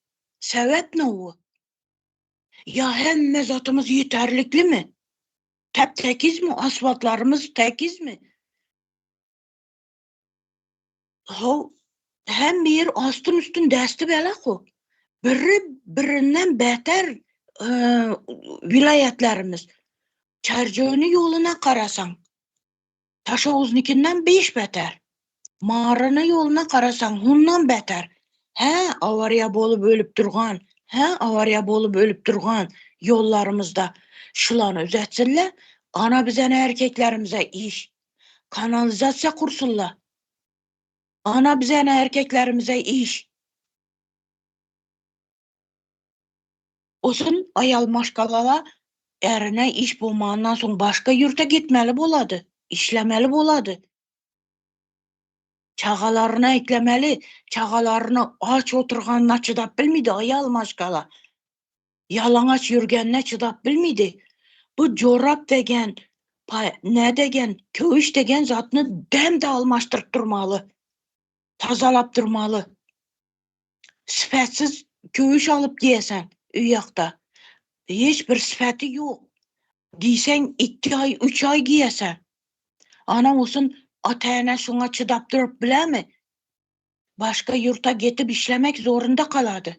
Speaker 5: Sebep ne o? Ya hem mezatımız yeterlikli mi? Tekiz mi? Asfaltlarımız tekiz mi? Hem bir astın üstün desti belak o. Birinden beter vilayetlerimiz. Çerceğini yoluna karasan. Taşavuznikinden 5 beter. Mağaranı yoluna karasan hundan beter. Avariya bolup ölüp durgan. Avariya bolup ölüp durgan yollarımızda. Şulanı üzetsinler. Ana bize erkeklerimize iş. Kanalizasya kursunlar. Ana bize erkeklerimize iş. Olsun ayal maşkalala erine iş bulmağından sonra başka yurta gitmeli boladı. İşlemeli boladı. Çağalarına eklemeli. Çağalarını aç oturganına çıdap bilmiydi ayal maşkala. Yalanaç yürgenine çıdap bilmiydi. Bu corap degen, ne degen, köğüş degen zatını dem de almaştırıp durmalı. Tazalap durmalı. Sifatsiz köğüş alıp giyesen üyakta. Hiçbir sifati yok. Giysen 2 ay, 3 ay giyesen. Ana olsun atayana şuna çıdap durup bile mi? Başka yurta getip işlemek zorunda kaladı.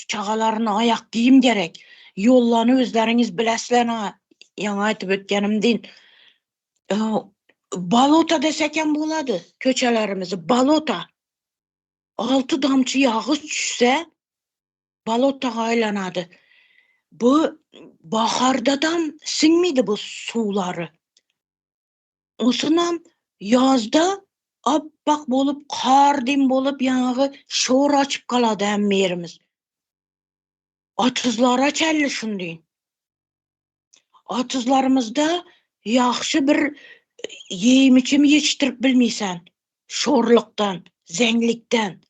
Speaker 5: Çağalarına ayak giyim gerek. Yollarını özleriniz bileslen ha. Yana aytıp ötkenimdin. Balota deseken buladı köçelerimizi. Balota. 6 damcı yağış düşse balota aylanadı. Bu bahardadan sinmiydi bu suları. Osunam yazda abbak bolup kardim bolup yanağı şor açıp kaladı hem yerimiz. Atızlara çelli şundeyin. Atızlarımızda yaxşı bir yeyim içim yetiştirip bilmeysen. Şorluktan, zenglikten.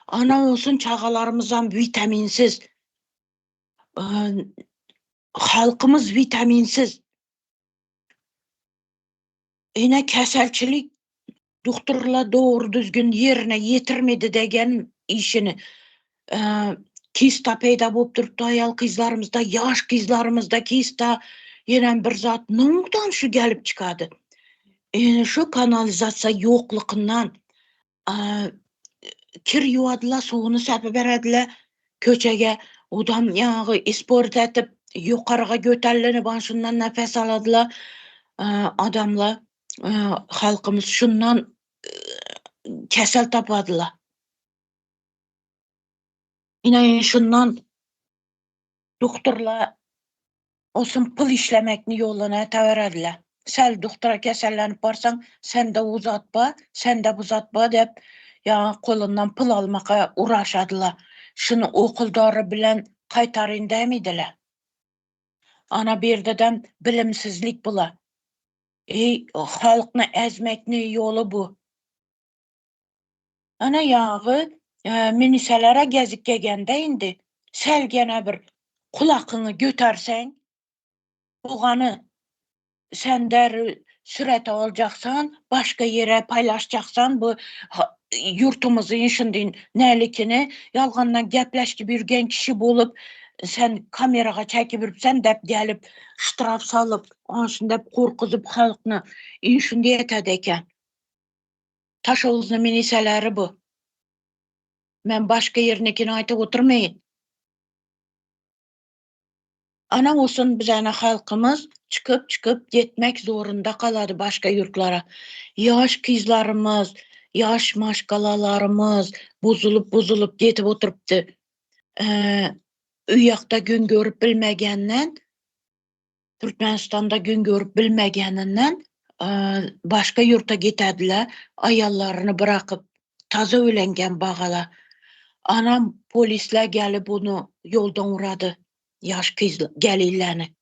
Speaker 5: Ana olsun çağalarımızdan vitaminsiz. Halkımız vitaminsiz. Yine keselçilik doktorla doğru düzgün yerine getirmedi degen işini. Kista peyda bolup duruptu ayal kızlarımızda, yaş kızlarımızda kista yenen bir zat nongdan şu gelip çıkadı. Şu kanalizasya yoklukından kir yuvadılar, suğunu sepip berediler köçege. Odam yağı isport etip yukarıga göterlenip şundan nefes aladılar adamlar. Halkımız şundan kesel tapadılar. Yine şundan doktorla olsun pul işlemekni yoluna etaverediler. Sen doktora kesellenip barsan sen de uzatma, sen de uzatma dep ya kolundan pul almaka uğraşadılar. Şunu okuldarı bilen Qaytarın demediler. Ana bir dedem bilimsizlik bula. Halkını ezmekni yolu bu. Ana yağı miniselere gezip gegende indi. Selgene bir kulakını götürsen, buğanı sen der sürete olacaksan, başka yere paylaşacaksan bu yurtumuzu şimdi nelikini yalgandan gepleşki bir gen kişi bulup sen kameraga çekip sen dep gelip ştraf salıp onşun dep korkuzup halkını inşundi etedi eken. Taşoğuzlu miniseleri bu. Men başka yerininkini aytıp oturmayın. Ana olsun bizene halkımız çıkıp gitmek zorunda kaladı başka yurtlara. Yaş kızlarımız, yaş maşgalalarımız buzulup getip oturuptu. Üyakta gün görüp bilmegenden, Türkmenistan'da gün görüp bilmegeninden başka yurta gitediler. Ayallarını bırakıp taza ölengen bağala. Anam polisler gelip bunu yoldan uğradı. Yaş kız gelirlerini.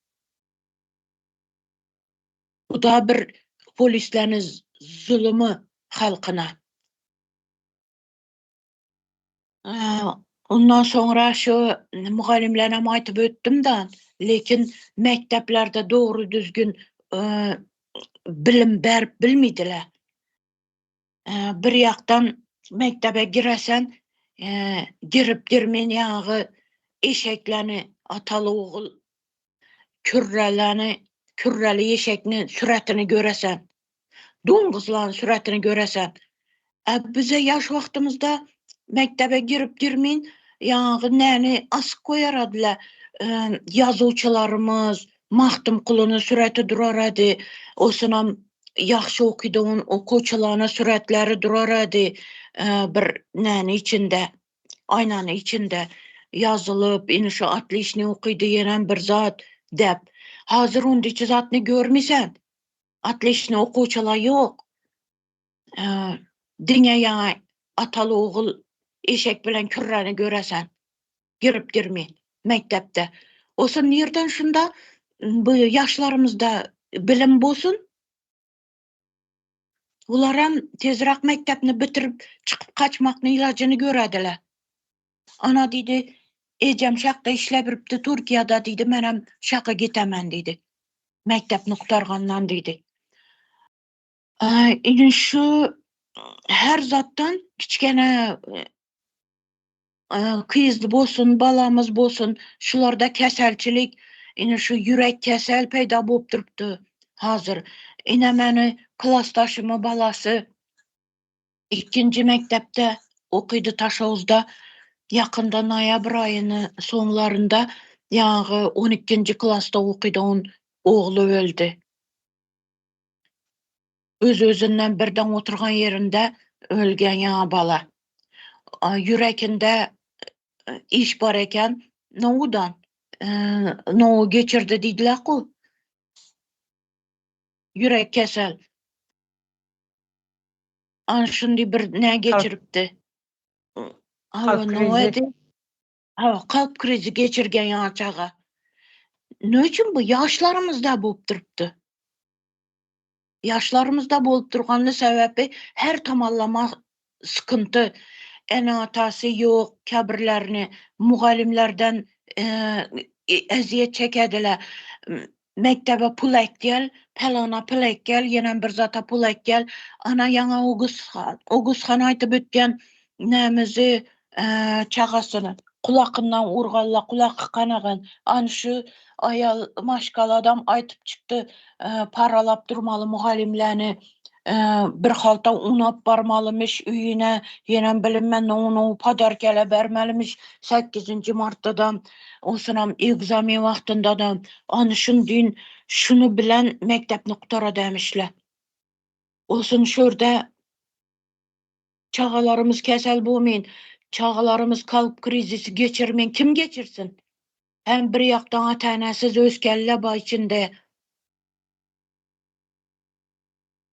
Speaker 5: Bu da bir polislerin zulümü halkına. Ondan sonra şu muhallimlerine aytıp öttüm de, lekin mekteplerde doğru düzgün bilim berip bilmeydiler. Bir yaktan mektebe giresen, girip girmeyen yağı eşeklerini, atalı oğul kürreli eşeknin süretini göresen, doңguzların süretini göresen. Bize yaş vaktimizde mektebe girip girmeyin, yağı neni asık koyaradılar. Yazıcılarımız, Mahtum Kulunun süreti duraradı. O sınam yaxşı okuyduğun okuçularına süretleri duraradı. Bir neni içinde, aynanın içinde yazılıp, şu atlışını okuydu yenen bir zat dep. Hazır ondaki zatını görmesen, atlışını okuçular yok. Dünyaya atalı oğul eşek bilen kürreni göresen, girip girmeyin mektepte. Olsa nereden şunda bu yaşlarımızda bilim bolsun, ular hem tezrak mektepni bitirip çıkıp kaçmakны ilacını görediler. Ana dedi, ecem şakta işlep biripti Türkiye'de dedi, men hem şaka gitemen dedi. Mektep nuktargandan dedi. Şu her zattan kichkene kızlı bolsun, balamız bolsun, şularda keselçilik, şu yürek kesel peyda bolup turuptu hazır. Meni klastaşımı balası 2. mektepte okuydu Taşoğuz'da. Yakında noyabr ayının sonlarında yağı 12. klasta okuydu, onun oğlu öldü. Öz-özünden birden oturgan yerinde ölgen yağı bala. Yürekinde iş var eken, noğudan, noğu geçirdi dediler ku. Yürek kesel. Şimdi bir ne geçiripti?
Speaker 4: Kalp
Speaker 5: Noğu
Speaker 4: krizi.
Speaker 5: edi? Kalp krizi geçirgen yağı çağa. Ne için bu? Yaşlarımızda bolup turuptu. Yaşlarımızda bolup turganlı sebebi her tamallama sıkıntı. Atası yok, kabirlerini muhallimlerden eziyet çekediler. Mektebe pul ekgel, pelana pul ekgel, yenen bir zata pul ekgel. Ana yana Oguzhan aytıp ötken nemizi çağasını kulakından urgalla, kulakı kanagan. An şu ayal maşgal adam aytıp çıktı, paralap durmalı muhallimlerini. Bir halta unap barmalımış üyüne, yenen bilinmen onu padarkele bermelimiş 8. Mart'tadan, o sınam egzamin vaxtındadan, anışın din şunu bilen mektep nuktara demişler. Olsun şurada çağalarımız kesel bulmayın, çağalarımız kalp krizisi geçirmeyin, kim geçirsin? Hem bir yaktan atanesiz öz kelle bay içinde.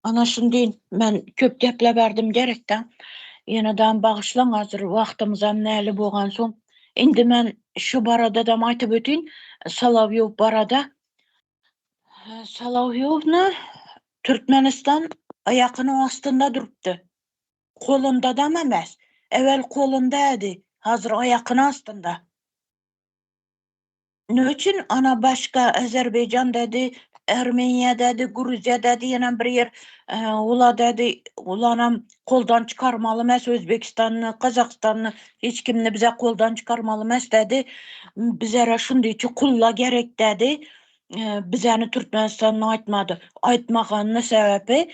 Speaker 5: Ana şimdi ben köp geple verdim gerekten. Yeniden bağışlan hazır vaxtımız hem näli bolgan soň Indi men şu barada da aytyp ötün, Solovyov barada. Solovyovny Türkmenistan ayakının astında durupdy. Kolunda da emas. Evvel kolunda edi. Hazır ayakının astında. Ne üçün ana başka Azerbaycan dedi, Ermeniya dedi, Gruziya dedi, yana bir yer ula dedi, ulanam koldan çıkarmalı emas Özbekistan'ı, Kazakistan'ı, hiç kimni bize koldan çıkarmalı emas dedi. Bizlere şunday ki kulla gerek dedi. Bizəni Türkmenistan'ı aytmadı. Aytmağanın sebebi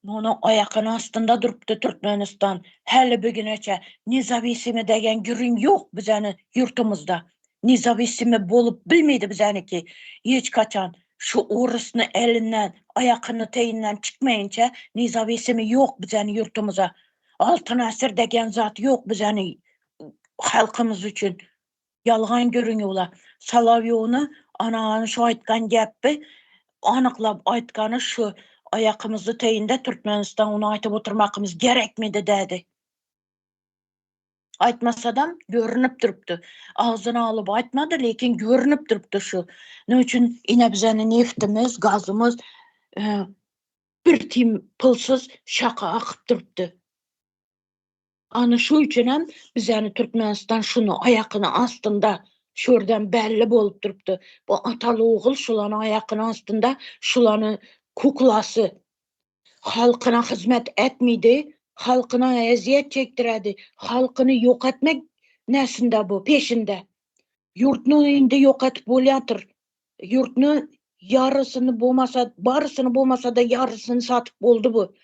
Speaker 5: onu ayakının astında durupdu Türkmenistan. Həli bugüneçe nizavissimi degen gürün yok bizəni yurtumuzda. Nizavissimi bolup bilmeydi bizəniki. Hiç kaçan şu orusunu elinden, ayakını teyinden çıkmayınca nizavissimi yok bizəni yurtumuza. Altın əsir degen zat yok bizəni halkımız üçün. Yalgan görünüyorlar. Solovyov'unu ananı şu aytkan geppi anıklap aytkanı şu ayakımızı teyinde Türkmenistan onu aytıp oturmakımız gerekmedi dedi. Aytmasa da görünüp durupdu. Ağzını alıp aytmadı lekin görünüp durupdu şu. Ne üçün yine bizenin neftimiz, gazımız bir tim pulsuz şaka akıp durupdu. Anı şu üçün hem bizəni Türkmenistan şunu ayakını astında şuradan belli bolup durupdu. Bu atalı oğul şulanı ayakını astında şulanı kuklası halkına hizmet etmedi, halkına eziyet çektiredi, halkını yok etmek nesinde bu, peşinde. Yurtunu indi yok etip bolyatır. Yurtunu yarısını bulmasa, barısını bulmasa da yarısını satıp oldu bu.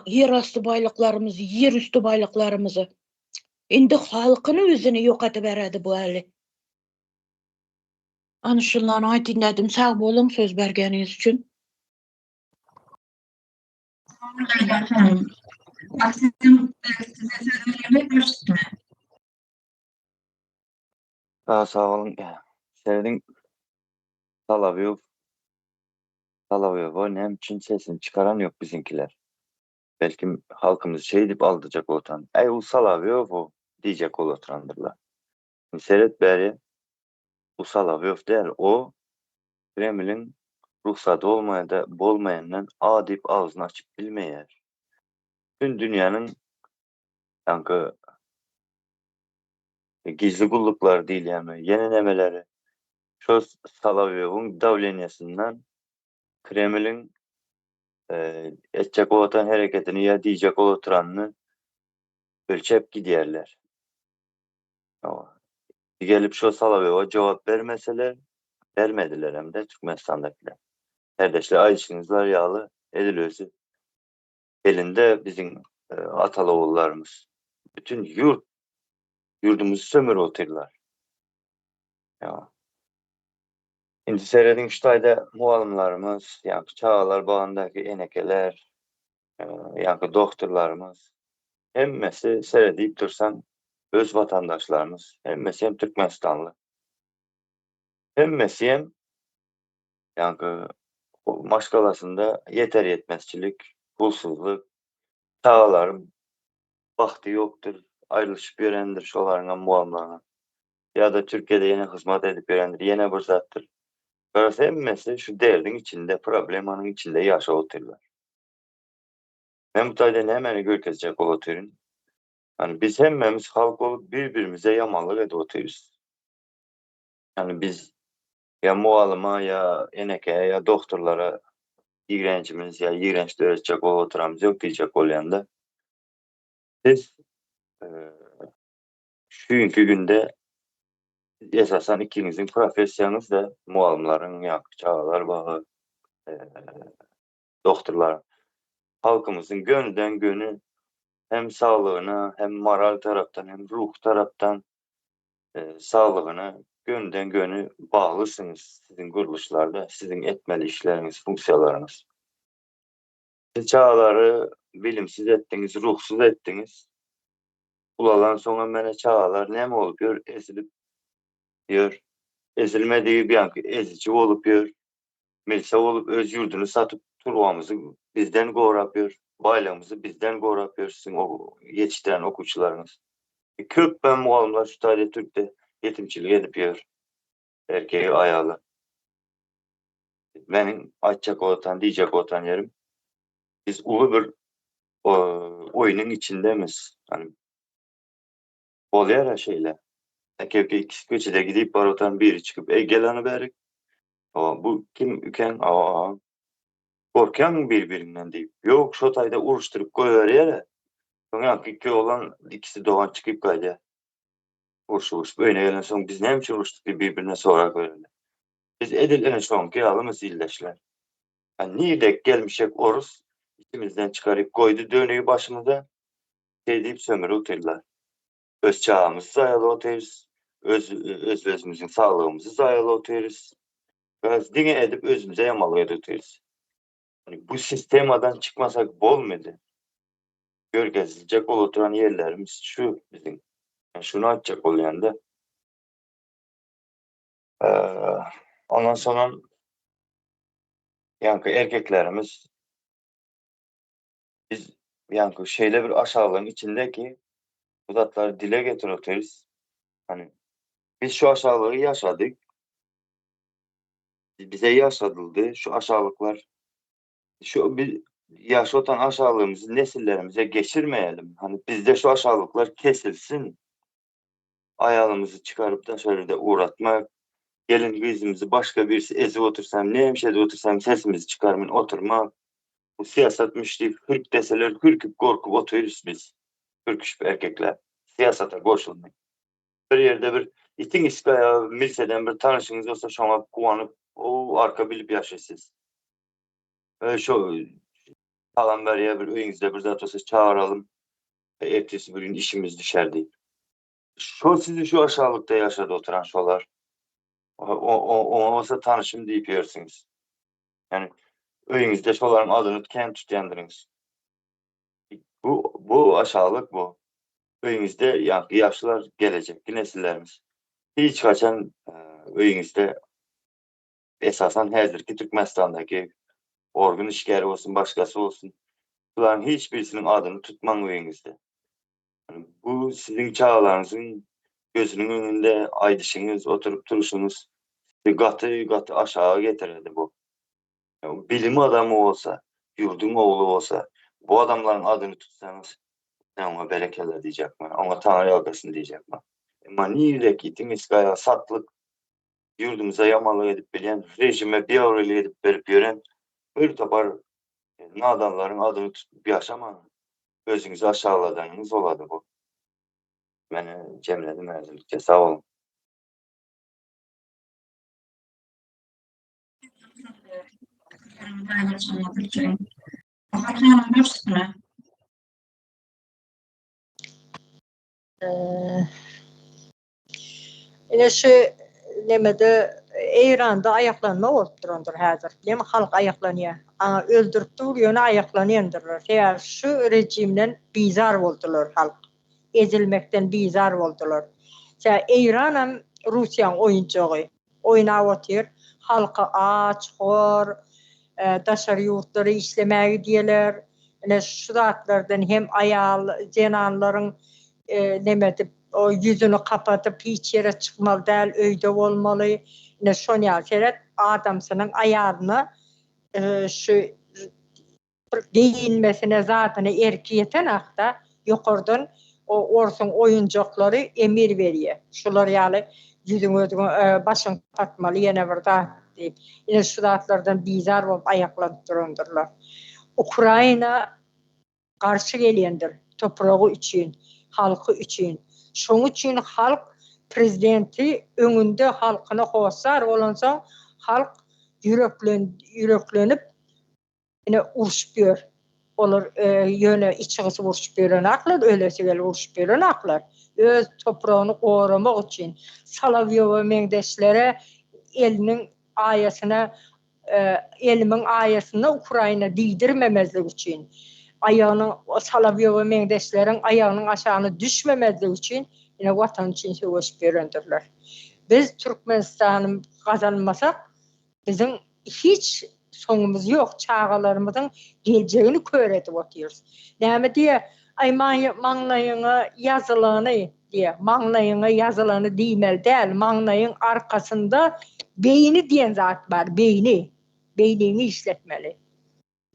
Speaker 5: Yer astı baylıklarımızı, yer üstü baylıklarımızı. Indi halkını yüzünü yok ediveredi bu eli. Anışılan aytın dedim, sağ olun söz bergeniz için.
Speaker 1: Leyla Hanım, sizin size söylemek başladı.
Speaker 3: Sağ olun. Sevdin Solovyov ne için sesini çıkaran yok bizimkiler. Belki halkımız şey deyip aldıracak otan. Ey o Solovyov o diyecek ol oturandırlar. Seyret beri bu Solovyov değil o Kremlin ruhsatı olmayandan a deyip ağzını açıp bilmeyer. Tüm dünyanın yankı gizli kullukları değil yani yenilemeleri. Şu Solovyov'un davleniyasından Kremlin edecek olan hareketini ya diyecek oturanını ölçep giderler. Gelip şu Solovyov'a cevap vermeseler, vermediler hem de Türkmenistan'dakiler. Kardeşler ayışınız var yağlı ediliyorsa elinde bizim atalı oğullarımız. Bütün yurdumuzu sömür oturdular. Ya. Şimdi seyredin şu ayda muallimlarımız, yani çağlar bağındaki enekeler, yani doktorlarımız, hemmesi seyredip dursan öz vatandaşlarımız, hemmesi hem Türkmenistanlı, hemmesi hem yani maşgalasında yeter yetmezçilik, pulsuzluk, çağların vakti yoktur, ayrılışıp öğrendir şolarına, muamlarına. Ya da Türkiye'de yine hizmet edip öğrendir, yine bursattır. Burası hemmesi şu derdin içinde, problemanın içinde yaşa otururlar. Ben bu tayda hemen görkezecek oturun. Yani biz hemmemiz halk olup birbirimize yamanlık edip otururuz. Yani biz ya muallıma ya enekeye ya doktorlara iğrencimiz ya iğrenç öğretecek oturamız yok diyecek olanda. Siz şu günkü günde esasen ikinizin profesyonunuz da muallimlerin ya çağlar bağı doktorlar halkımızın gönülden gönül hem sağlığına hem moral taraftan hem ruh taraftan sağlığına gönülden gönül bağlısınız sizin kuruluşlarda, sizin etmeli işleriniz, funksiyalarınız. Siz çağları bilimsiz ettiniz, ruhsuz ettiniz. Ulalan sonra mene çağlar ne mi oluyor? Ezilip diyor. Ezilmediği bir yankı ezici olup diyor. Melisa olup öz yurdunu satıp turvamızı bizden gorapıyor. Baylığımızı bizden gorapıyor sizin o yetiştiren okuçlarınız. Köp ben muallimler şu tarihe Türk'te yetimçilik edip yer. Erkeği ayalı. Benim açacak otan, diyecek otan yerim. Biz ulu bir oyunun içindemiz. Hani oluyor ya şeyle. Erkek ikisi köçede gidip barotan biri çıkıp gelanı berik. Bu kim üken? Korkan birbirinden deyip. Yok şu tayda uruşturup koyuyor yere. Sonra iki olan ikisi doğan çıkıp kaydı. Uruş. Böyle gelen son biz ne için uruştuk birbirine sorarak öyle. Biz edilene son ki alımız illeşler. Yani niye dek gelmişek orus içimizden çıkarıp koydu dönüyü başımıza şey deyip sömürü oturdular. Öz çağımızı zayalı otururuz. Özümüzün sağlığımızı zayalı otururuz. Biraz dine edip özümüze yamalıya otururuz. Yani bu sistemadan çıkmasak bol muydu? Görgezilecek ol oturan yerlerimiz şu bizim. Yani şunu açacak olayan da ondan sonra yankı erkeklerimiz biz yankı şeyle bir aşağılığın içindeki uzatları dile getiriyoruz. Hani biz şu aşağılığı yaşadık. Bize yaşatıldı. Şu aşağılıklar şu bir yaşatan aşağılığımızı nesillerimize geçirmeyelim. Hani bizde şu aşağılıklar kesilsin. Ayağımızı çıkarıp da şöyle de uğratmak. Gelin kızımızı başka birisi ezip otursam, ne hemşede otursam sesimizi çıkarmayın oturmak. Bu siyasetmiş deyip hırk deseler hırkıp korkup oturuyoruz biz. Hırkışıp erkekler. Siyasete koşulmayın. Bir yerde bir itin iskaya milseden bir tanışınız olsa şuna kuvanıp o arka bilip yaşarsınız. Şu falan ver ya bir öyünüzde bir zat olsa çağıralım. Ertesi bir gün işimiz düşer deyip. Şu sizi şu aşağılıkta yaşadı oturan şolar. O olsa tanışım deyip yersiniz. Yani öyünüzde şoların adını kendi tutuyandırınız. Bu aşağılık bu. Öyünüzde yaşlılar gelecek nesillerimiz. Hiç kaçan öyünüzde esasen hazırki Türkmenistan'daki orgun işgari olsun başkası olsun. Bunların hiçbirisinin adını tutman öyünüzde. Yani bu sizin çağlarınızın gözünün önünde aydışınız, oturup duruşunuz katı aşağı getirirdi bu. Yani bilim adamı olsa, yurdun oğlu olsa, bu adamların adını tutsanız ne ona berekeler diyecek mi? Ama Tanrı yakasın diyecek mi? Ama niye gittiğimiz gaya satlık yurdumuza yamalı edip bilen, rejime bir avreli edip verip gören bir tapar nadanların adını tutup yaşama özünüzü aşağıladığınız oladı bu. Beni cemledim özürlükçe sağ olun.
Speaker 4: Yine şu nemede İran'da ayaklanma olup durandır hazır. Değil mi? Halk ayaklanıyor. Ama öldürüp duruyor, ayaklanıyorlar. Yani şu rejimden bizar oldular halk. Ezilmekten bizar oldular. Yani İran'ın Rusya'nın oyuncağı. Oynağı oturuyor. Halka aç, hor, daşarı yurtları işlemeye gidiyorlar. Yani şu zatlardan hem ayal, cenanların nemedi o yüzünü kapatıp hiç yere çıkmalı değil, öyde olmalı. Ne son yazeret adamsının ayağını şu giyinmesine zaten erkiyeten akta yukarıdan o orsun oyuncakları emir veriyor. Şular yani yüzünü başın katmalı yine burada deyip. Yine şu zatlardan bizar olup ayaklanıp durundurlar. Ukrayna karşı geliyendir toprağı için, halkı için. Şoň üçin halk prezidenti öňünde halkyna hossar bolansa halk yüreklenip ine uruşup ber. Olar ýöne içigisi uruşup beren aklar, ölesi gel uruşup beren aklar. Öz toprağını goramak için Salavyowa meňdeşlere eliniň aýasyna elimin aýasyna Ukraina diýdirmemezlik için ayağının Salavyowa meňdeşleriň ayağının aşağına düşmemezlik için yine vatan için söwüş berendirler. Biz Türkmenistanyň kazanmasak bizim hiç sonumuz yok. Çağalarımızın geleceğini köretip oturuyoruz. Näme diye ayman maňlaýyňa yazylany diye. Maňlaýyňa yazylany diýmeli däl, maňlaýyň arkasında beyni diýen zat bar, beyni. Beynini işletmeli.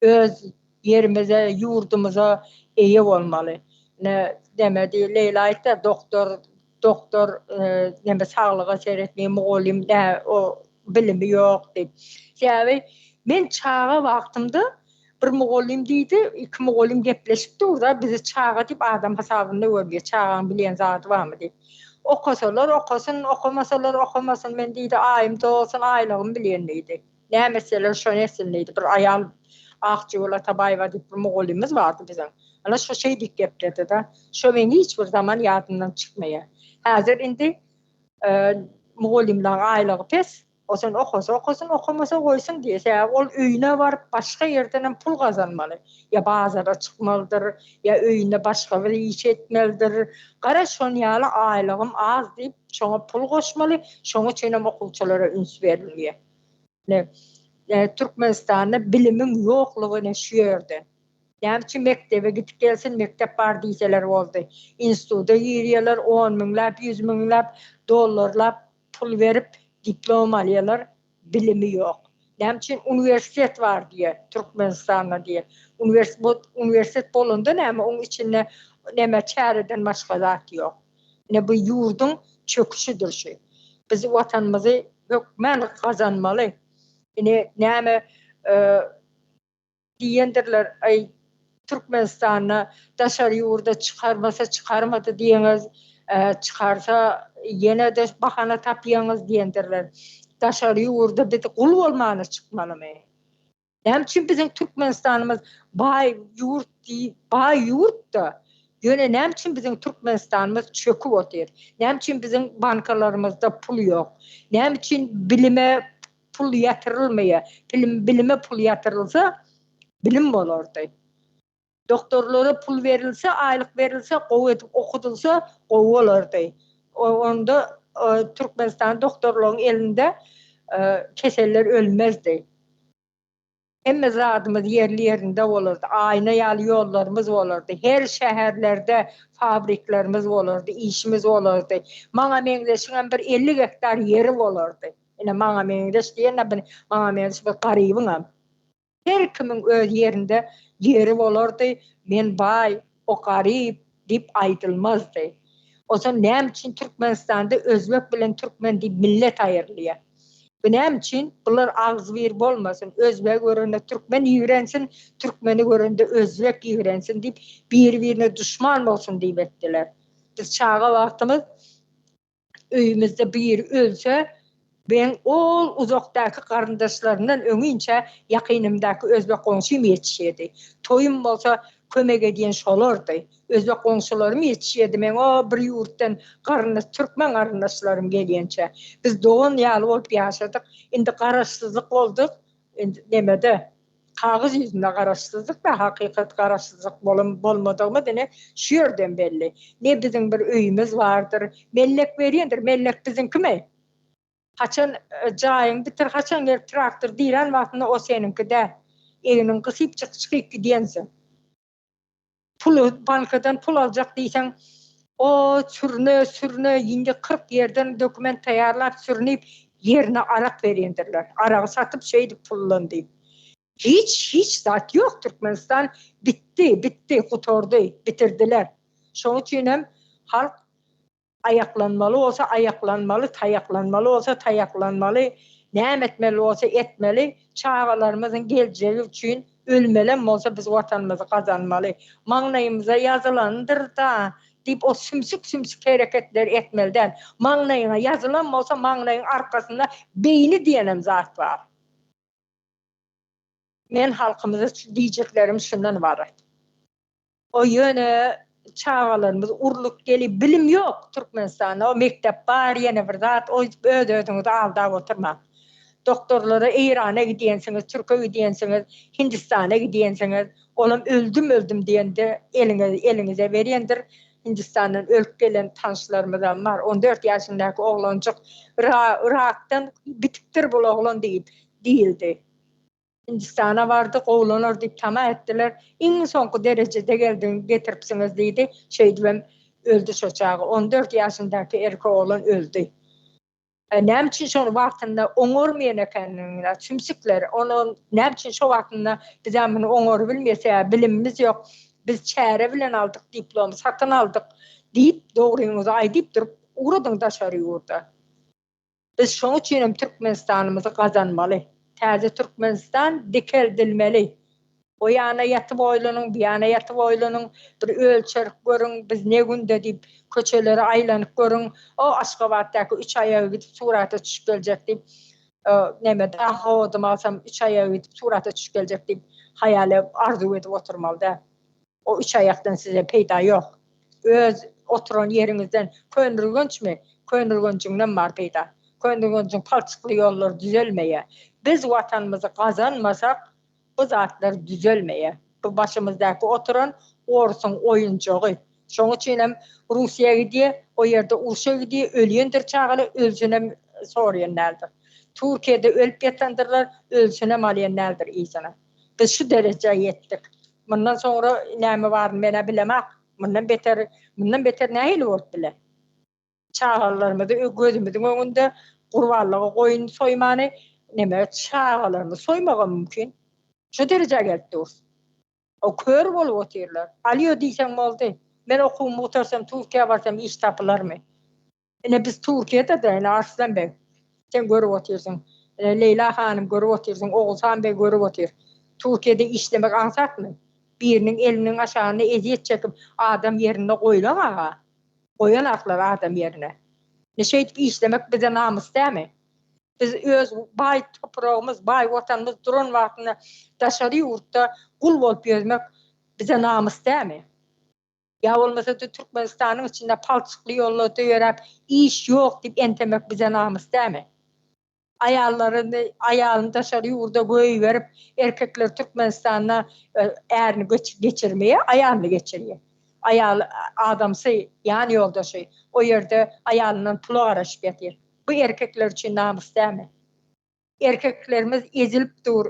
Speaker 4: Öz yerimize, yurdumuza iyi olmalı. Ne demedi, Leyla aytda doktor neme sağlığa seyretmeyi muğolim ne o bilimi yok deyip. Yani men çağa vaxtımda bir muğolim deydi, iki muğolim gepleşipdi orada bizi çağa deyip adam hesabında görmüyor. Çağın bilen zatı var mı deyip. Okusalar okusun, okumasalar okumasın. Men deydi ayımda olsun, aylığım bilen deydi. Ne mesela şu nesilneydi, bir ayal Akçıoğlu Tabayva deyip bir muğolimiz vardı bizim. Ana şu şey dik gepledi de, şu beni hiçbir zaman yadından çıkmaya. Hazır indi muğolimden aylığı pes, o sen okusun, okumasa koysun diye. Ol öyüne varıp başka yerden pul kazanmalı. Ya bazara çıkmalıdır, ya öyüne başka bir iş etmelidir. Kara şon yalı aylığım az deyip, şona pul koşmalı, şona çenem okulçalara üns veriliyor. Türkmenistan'da bilimin yokluğunu şüyerdi. Yani ki mektebe gidip gelsin, mektep var deyseler oldu. İnstituda giriyorlar, 10 minlap, 100 minlap dolarla pul verip diplom alıyorlar, bilimi yok. Yani ki üniversitet var diye, Türkmenistan'da diye. Üniversitet bolundu ama onun içinde neme çareden başka zat yok. Ne bu yurdun çöküşüdür şey. Biz vatanımızı hükmen kazanmalı. Näme diýendirler ay Türkmenistan'a daşary ýurda çıkarmasa çıkarmadı diýeniz, çıkarsa yine de bahana tapýanyz diýendirler. Daşary ýurda biz gul bolmany çıkmalymy? Näme üçin bizim Türkmenistanymyz bay ýurt da ýöne näme üçin bizim Türkmenistanymyz çöküp otyr? Näme üçin bizim bankalarymyzda pul ýok? Näme üçin bilime pul yatırılmaya, bilime pul yatırılsa bilim bolardı. Doktorlara pul verilse, aylık verilse, okudulsa qow olardı. Onda Türkmenistan doktorluğun elinde keseller ölmezdi. Emme zadımız yerli yerinde olurdu. Ayna yalı yollarımız olurdu. Her şehirlerde fabriklerimiz olurdu, işimiz olurdu. Maňa meňdeşiňem bir 50 hektar yeri olurdu. Ine maňa meňdeş diýen maňa meňdeş bir garybyňam. Her kimin öz yerinde yeri bolurdu. Men bay, o garyp diýip aýdylmazdy. Oson näme üçin Türkmenistan'da Özbek bilen Türkmen diýip millet aýrylýar. Näme üçin bular agzybir bolmasyn, Özbek görende Türkmen ýürensin, Türkmeni görende Özbek ýürensin diýip bir-birine düşman bolsun diýip etdiler. Biz çağa wagtymyz öýümizde bir ölse, ben ol uzakdaky garyndaşlarymdan öňünçe ýakynymdaky Özbek goňşym ýetişýärdi. Toyum bolsa kömek edýän şolardy. Özbek goňşularym ýetişýärdi. Men o bir ýurtdan Türkmen garyndaşlarym gelýänçe. Biz doğan ýaly bolup ýaşadyk. Indi garaşsyzlyk boldy. Indi nemede? Kağız ýüzünde garaşsyzlyk da hakykat garaşsyzlyk bolmadygymy dene şu ýerden belli. Ne bizim bir öýümüz bardyr. Mellek berýändir. Mellek bizimkimi? Haçan jaýyň bitir, haçan yer traktor diýen wagtynda o seninkide. Eginiň gysyp çykyp gidýänsiň. Pulu bankadan pul aljak diýsen, o sürne indi 40 yerden dokument taýarlap sürnip yerine arak berýändirler. Aragy satyp şeýdi pullandy. Hiç zat yok. Türkmenistan bitti, kutordu, bitirdiler. Şoň üçin hem halk ayaklanmalı olsa ayaklanmalı, tayaklanmalı olsa tayaklanmalı, näme etmeli olsa etmeli. Çağalarımızın geleceği üçün ölmelen olsa biz vatanımızı kazanmalı. Maňlaýymyza yazılandır da deyip o sümsük hareketler etmelidir. Maňlaýyna yazılan olsa maňlaýyň arkasında beyni diýenem zat var. Men halkımıza diýjeklerim şundan var. O ýöne çağalarımız urluk gelip bilim yok Türkmenistan'da. O mektep var, yine bir zat, o ödödüňizi aldap oturma. Doktorlara İran'a gidýänsiňiz, Türkiýe gidýänsiňiz, Hindistan'a gidýänsiňiz, olam öldüm diýende elinize berýändir. Hindistan'dan ölüp gelen tanışlarımızdan var. 14 ýaşyndaky oglanjyk Irak'tan bitipdir bu oglan diýildi. Hindistan'a vardı, oğlanlar deyip tamam ettiler. En sonku derecede getiripsiniz deydi. Şey diyeyim, öldü şu çağı. 14 yaşındaki erkek oğlan öldü. Nem için şu vaktinde oňormayan ekenligine çümsükler onun nem için şu vaktinde biz bunu oňor bilmese bilimimiz yok. Biz çäre bilen aldık diplom, satın aldık deyip doğruýyňyzy aýdyp durup uradyň daşary urda. Biz şoň üçin Türkmenistanymyzy gazanmaly. Täze Türkmenistan dikeldilmeli. O yana yatıp oýlanyň, bu yana yatıp oýlanyň, bir ölçerip görüň, biz ne günde diýip köçeleri aýlanyp görüň. O Aşgabatdaky 3 ayağı gidip surata çyşyp geljek diýip, näme daha odum alsam 3 ayağı gidip surata çyşyp geljek diýip haýaly arzu edip oturmalyda. O 3 ayakdan size peýda ýok. Öz oturan ýeriňizden könülgençmi? Könülgençiňden bar peýda. Könülgençiň palçykly ýollar düzelmeýe. Biz watanymyzy gazanmasak bu zatlar düzelmeýe. Bu başymyzdaky oturan orsun oýunçagy. Şoň üçin hem Russiýa gidýär, o ýerde urşa gidýär, ölýändir çagaly, ölsünem sorýanlardyr. Türkiýede ölüp ýatandylar, ölsünem alýanlardyr ýysyna. Biz şu derejeye ýetdik. Bundan sonra näme bar mene bilemek. Bundan beter nähili bolup bile. Çağalarymyzy gözümizin öňünde gurbanlygy goýun soýmany, näme çağalarymyzy soýmaga mümkin. Şu derejeye geldi. O kör bolup oturýarlar. Alýo diýsem boldy. Men okuwumy butarsam Türkiýe barsam iş tapylarmy? Ene biz Türkiýede de Arslan bey. Sen görüp oturýarsyň. Leyla hanym görüp oturýarsyň, Oğuzhan bey görüp otur. Türkiýede işlemek ansatmy? Biriniň eliniň aşagyna eziýet çekip adam ýerine goýlaňa. Goýan aklar adam ýerine. Neşe edip işlemek bize namus dämi? Biz öz bay toprağımız, bay vatanımız duran wagtyna daşary ýurtda gul bolup ýörmek bize namus dämi? Ya olmasa da Türkmenistanyň içinde palçykly ýollarda ýörep iş ýok diýip entemek bize namus dämi? Ayağını daşary ýurda göýüp berip erkekler Türkmenistanyna ärini geçirmeye ayağını geçiriyor. Ayağı adamsı yani yoldaşı o yerde ayağından pulu araşıp getir. Bu erkekler için namus dämi? Erkeklerimiz ezilip dur,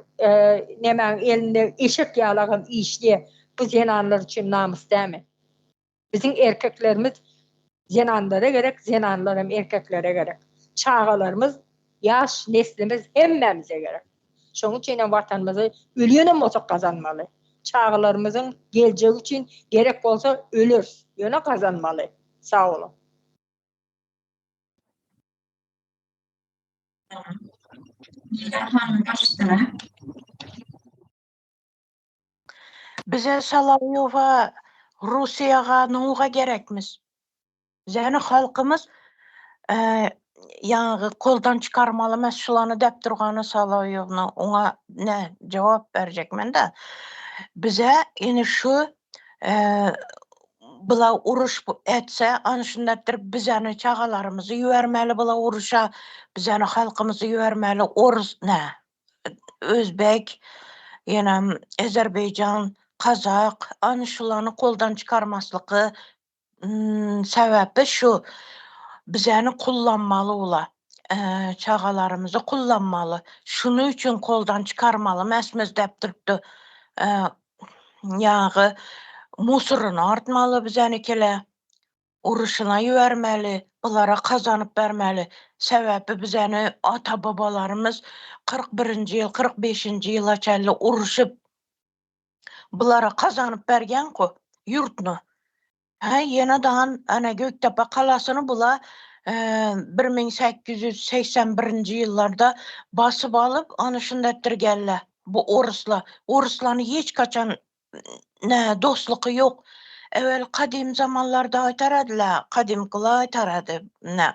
Speaker 4: nemen elinde eşek yağlagan işli bu zenanlar için namus dämi? Bizim erkeklerimiz zenanlara gerek, zenanlar hem erkeklere gerek. Çağalarımız, yaş neslimiz hemmemize gerek. Şoň üçin watanymyzy ölýänem bolsak gazanmaly. Çağalarımızın geljegi üçin gerek bolsa ölür, ýöne gazanmaly. Sağ olun.
Speaker 5: Bize Salavyova Russiýaga nuga gerekmiz. Zäni halkymız ýa-ni koldan çykarmaly meşgulany dep durgany Salavyowna oňa ne jogap berjekmen-de. Bize ýene şu bula uruş etse, ana şundatdyr bizani çagalarymyzy ýübermeli bula uruşa, bizani halkymyzy ýübermeli, orus Özbek, ýene Azerbaýjan, Kazak, ana şulany koldan çykarmaslygy sebebi şu, bizani kullanmaly ula, çagalarymyzy kullanmaly. Şunu üçin koldan çykarmaly mesmiz dep durupdy. Ýa-ni musuryny artmaly bizenikile, uruşuna ýübermeli, bulara kazanyp bermeli. Sebebi bizani ata-babalarymız 41-nji ýyl, 45-nji ýyla çenli uruşup bulara kazanyp bergen-ku ýurtny. Ýene daha ana Göktepe kalasyny bula 1881-nji ýyllarda basyp alyp, ana şundatdyr gelle. Bu Oruslarny hiç kaçan dostluky ýok. Evvel kadim zamanlarda aytar ediler, kadimkiler aytar edi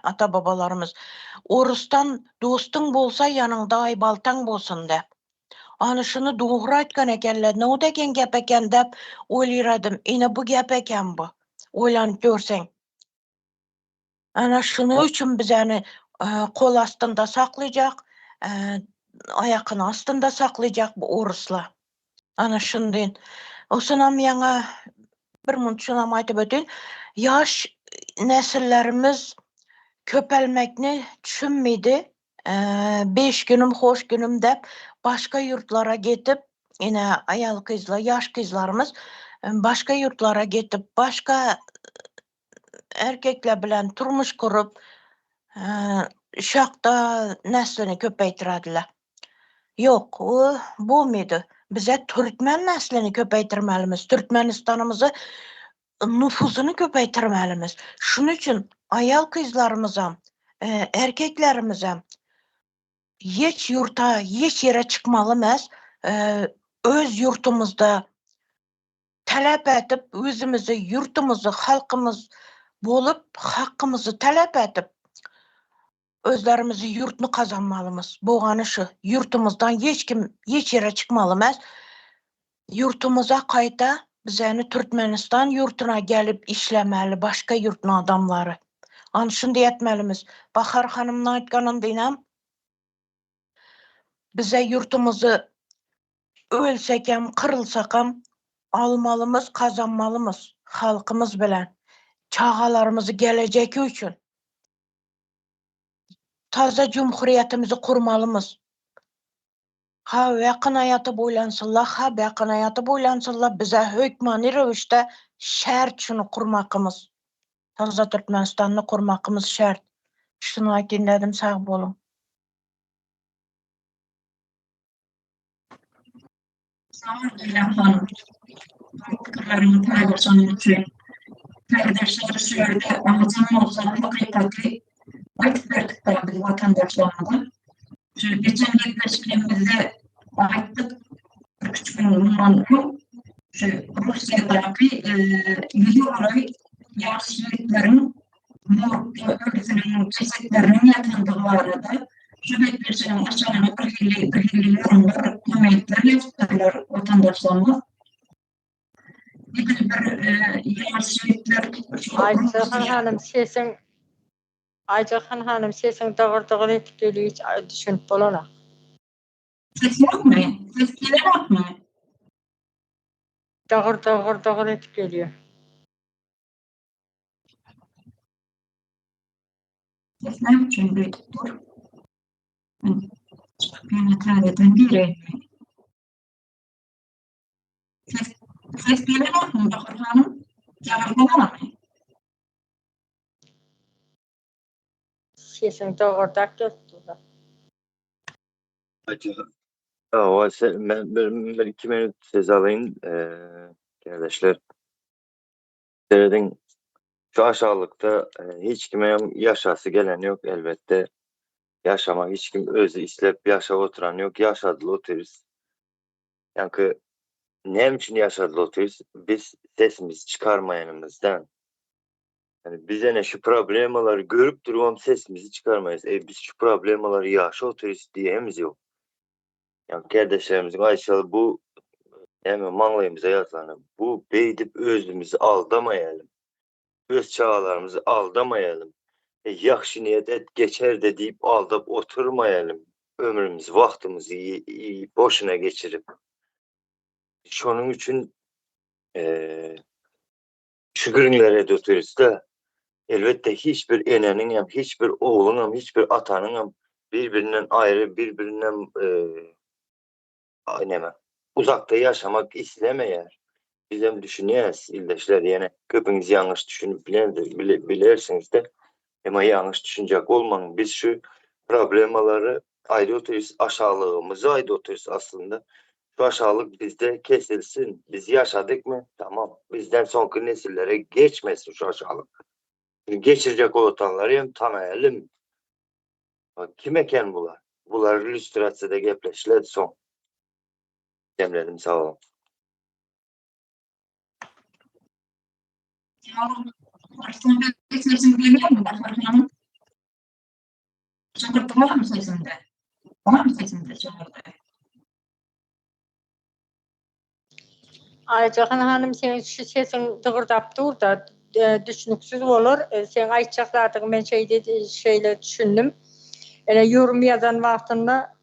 Speaker 5: ata-babalarymız. Orustan dostun bolsa ýanyňda aýbaltaň bolsun dep. Ana şunu dogry aýtgan ekenler, näme degen gep eken dep oýlaýarym. Ine bu gep eken bu. Oýlanyp görseň. Ana şunu üçin bizani kol astynda saklaýjak, aýakyny astynda saklaýjak bu oruslar. Ana şundan. Osunam ýaňa bir munçunam aýtyp ötün. Yaş nesillerimiz köpelmekni düşünmedi. 5 günüm, hoş günüm dep başka yurtlara getip, yine ayal kızlar, yaş kızlarımız başka yurtlara getip, başka erkekler bilen turmuş kurup şakta neslini köpeytiradiler. Yok, o bulmaydı. Bize Türkmen neslini köpeytirmelimiz. Türkmenistanımızı nüfusunu köpeytirmelimiz. Şunun için ayal kızlarımıza, erkeklerimize hiç yurta, hiç yere çıkmalımız. Öz yurtumuzda talep edip, özümüzü, yurtumuzu, halkımız bolup, hakkımızı talep edip, özlerimizi yurtunu kazanmalımız. Boğanı şu, yurtumuzdan hiç kim, hiç yere çıkmalımız. Yurtumuza kayda bizeni Türkmenistan yurtuna gelip işlemeli, başka yurtun adamları. Anşın etmelimiz. Bahar Hanım'ın aytganın dinam, bize yurtumuzu ölsekem, kırılsakem almalımız, kazanmalımız halkımız bilen. Çağalarımızı geleceği için. Taza cumhuriyetimizi kurmalımız. Ha yakın hayatı boylansınlar, ha yakın hayatı boylansınlar bize hükmani rövüşte şart şunu kurmakımız. Taza Türkmenistan'ı kurmakımız şart. Şunu dinledim, sağ olun.
Speaker 1: Sağ olun İlham Hanım. Fikirlerimi paylaşan için. Kardeşler söyledi, Ramazan olsa hakikati ayıp verdik tabii vatandaşlarına. Geçen netleşmemizde ayıptık. 43 bin bundan Rusya'daki Yugoslav Yarsıvitlerin ölüsünün cesetlerinin yakındığı arada Şübetleşinin aşağına kırgili yorumlar, komentler yaptılar vatandaşlarına. Bir de bir Yarsıvitler
Speaker 4: Aycahan Hanım sesin dağır etip geliyor, hiç düşünüp olana.
Speaker 1: ses yok mu? Ses gelemez mi?
Speaker 4: Dağır etip geliyor.
Speaker 1: Ses ne için büyüdük dur? Yönetmeden biri. Ses gelemez mi Bahar Hanım? Cevap olamaz mı?
Speaker 4: Sesin dağırdak götürdü.
Speaker 3: Ben 2 minut söz alayım. Kardeşler. Söyledin, şu aşağılıkta hiç kime yaşası gelen yok elbette. Yaşamak hiç kim özü islep yaşa oturan yok. Yaşadılı oturuz. Yani ne için yaşadılı oturuz? Biz sesimizi çıkarmayanımızdan. Yani bize ne şu problemaları görüp duruyorum sesimizi çıkarmayız. Biz şu problemaları yaşa oturuz diyemiz yok. Yani kardeşlerimizin aşağıda bu hemen manlayımıza yazılanı. Bu beydip özümüzü aldamayalım. Öz çağlarımızı aldamayalım. Yaxşı niyet et geçer de deyip aldap oturmayalım. Ömrümüz, vaktimizi boşuna geçirip. Şunun için şükürler ediyoruz da elbette hiçbir enenin hem hiçbir oğlun hem hiçbir atanın hem birbirinden ayrı, birbirinden uzakta yaşamak istemeyer. Biz hem düşünüyoruz ildeşler yani hepiniz yanlış düşünüp bilirsiniz de ama yanlış düşünecek olmanın biz şu problemaları ayrı oturuz, aşağılığımızı ayrı oturuz aslında. Şu aşağılık bizde kesilsin. Biz yaşadık mı? Tamam. Bizden sonraki nesillere geçmesin şu aşağılık. Geçirecek olanları hem tanıyalım. Bak, kimeken bunlar? Bunlar illüstrasyada gepleşiler son. Demledim sağ olun.
Speaker 1: Aslında sesim geliyor mu Bahar Hanım? Çakırtı var mı sesimde? Var mı sesimde çakırtı?
Speaker 4: Aycahan Hanım senin şu sesin dağırdap dur da düşünüksüz olur. Sen aytacaklardık ben şeyle düşündüm. Yorum yazan vaktında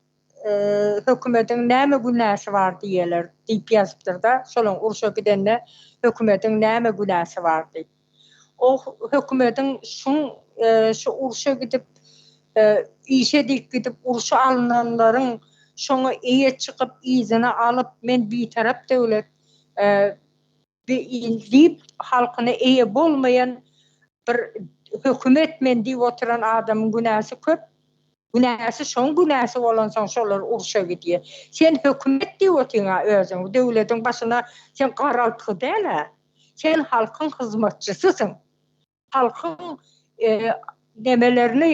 Speaker 4: hükümetin näme günahı var diyeler deyip yazıptır da. Şolun urşa gidenle hükümetin näme günahı var deyip. O hükümetin şu urşa gidip işe dik gidip urşa alınanların şonu iyiye çıkıp izini alıp men bir taraf devlet deyip halkına iyi bulmayan bir hökümet men diýip oturan adamın günäsi köp. Günäsi şoň günäsi bolansaň şolar urşa gidýär. Sen hökümet diýip otyňa özüň, döwletiň başyna sen garaltgy däl. Sen halkyň hyzmatçysysyň. Halkyň nemelerini,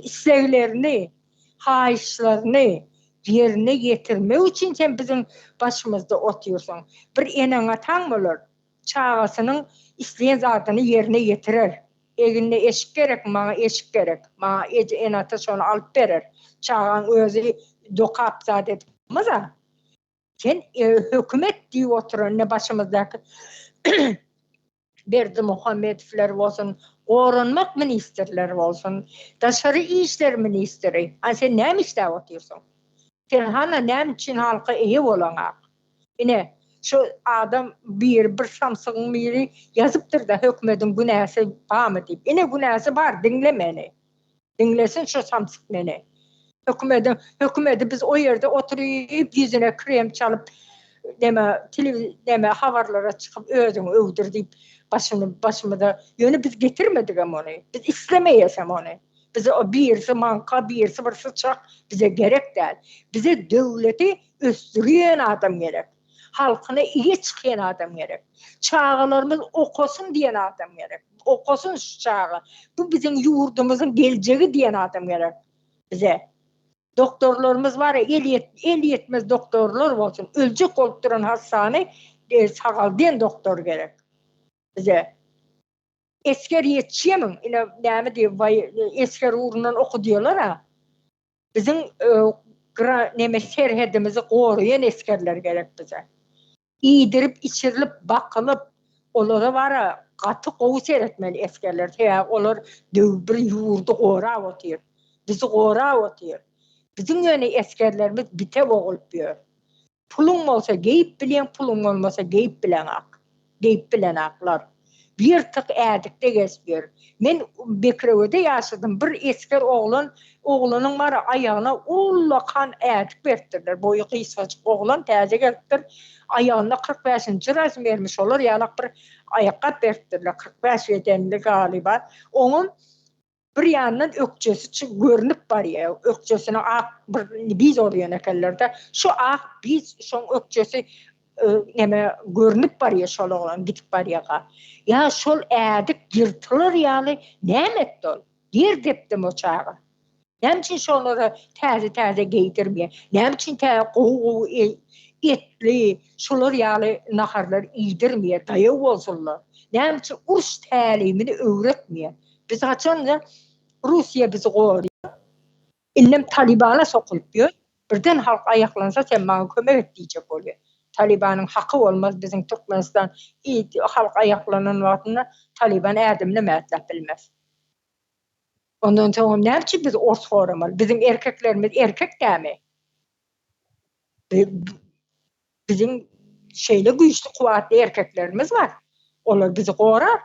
Speaker 4: isleglerini, haýyşlaryny yerine getirmek üçin sen bizim başymyzda otýarsyň. Bir eneňe taň bolar. Çağasynyň isleýän zadyny yerine getirer. Eginde eşik gerek, maňa eşik gerek. Maňa enata şonu alyp berer. Çağan özü dokap zat etmez. Sen hökümet diýip oturan ne başymyzdaky Berdi Muhammedovler bolsun, Goranmak ministerler bolsun, daşary işler ministeri. Sen näme işläp otyrsyň? Sen hana näme üçin halka eýe bolaňa? Ine şu adam bir samsygyň biri ýazypdyr da hökümetiň günäsi barmy diýip. Ine günäsi bar, dinle meni. Dinlesin şu samsyk meni. Hökümeti biz o ýerde oturyp ýüzüne krem çalyp deme habarlara çıkıp özüňi öwdir diýip başymyda ýöne biz getirmedik onu. Biz islemeýesem onu. Bize o birisi manka, birisi bir sıçak bize gerek däl. Bize döwleti östürýän adam gerek. Halkyna iyi çykýan adam gerek. Çağalarymız okusun diýen adam gerek. Okusun şu çağı. Bu bizim ýurdumyzyň geljegi diýen adam gerek bize. Doktorlarımız var ya, el yetmez doktorlar bolsun. Öljek olup duran hastane sagal diýen doktor gerek bize. Esker yetişemin, näme diýip, esker uğrundan oku diýorlar ha. Bizim serhedimizi goruyan eskerler gerek bize. İýdirip, içirilip, bakylyp, olara var gaty gowy seretmeli eskerler. Olar bir ýurdu gorap otýar. Bizi gorap otýar. Bizim ýöne eskerlerimiz bite boğulup ýör. Pulun bolsa geyip bilen, pulun olmasa geyip bilen ak. Geyip bilen aklar. Bir tık ädikde geçiyor. Men Bekrewe'de ýaşadym. Bir esker oğlanyň var aýagyna ulla kan ädik berdirler. Boyu gysgaçyk oğlan täze gelipdir. Aýagyna 45-nji rasm bermiş olar, ýalak bir aýakka berdirler. 45 edenli galiba. Oňun bir ýandan ökçesi görünüp barýar. Ökçesine ak bir biz orýan ekellerde. Şu ak biz şoň ökçesi görünüp barýar şol oglan gidip barýaga. Ya şol ädik ýyrtylar ýaly näme etdi ol? Yer depdim o çağı. Näme üçin şolary täze geydirmeýär? Näme üçin gowy etli şolar ýaly naharlar ýydirmeýär? Daýaw bolsunlar. Näme üçin uruş tälimini öwretmeýär? Biz haçan Rusya bizi goruyor. İllim Talibana sokulyp ýör. Birden halk ayaklansa sen maňa kömek et diýjek bolýar. Talibanyň haky bolmaz bizim Türkmenistan halk ayaklanan wagtynda Taliban ädimni mätlep bilmez. Ondan soň näçe biz ors goramal? Bizim erkeklerimiz erkek dämi? Bizim şeýle güýçli kuwatly erkeklerimiz var. Olar bizi gorar.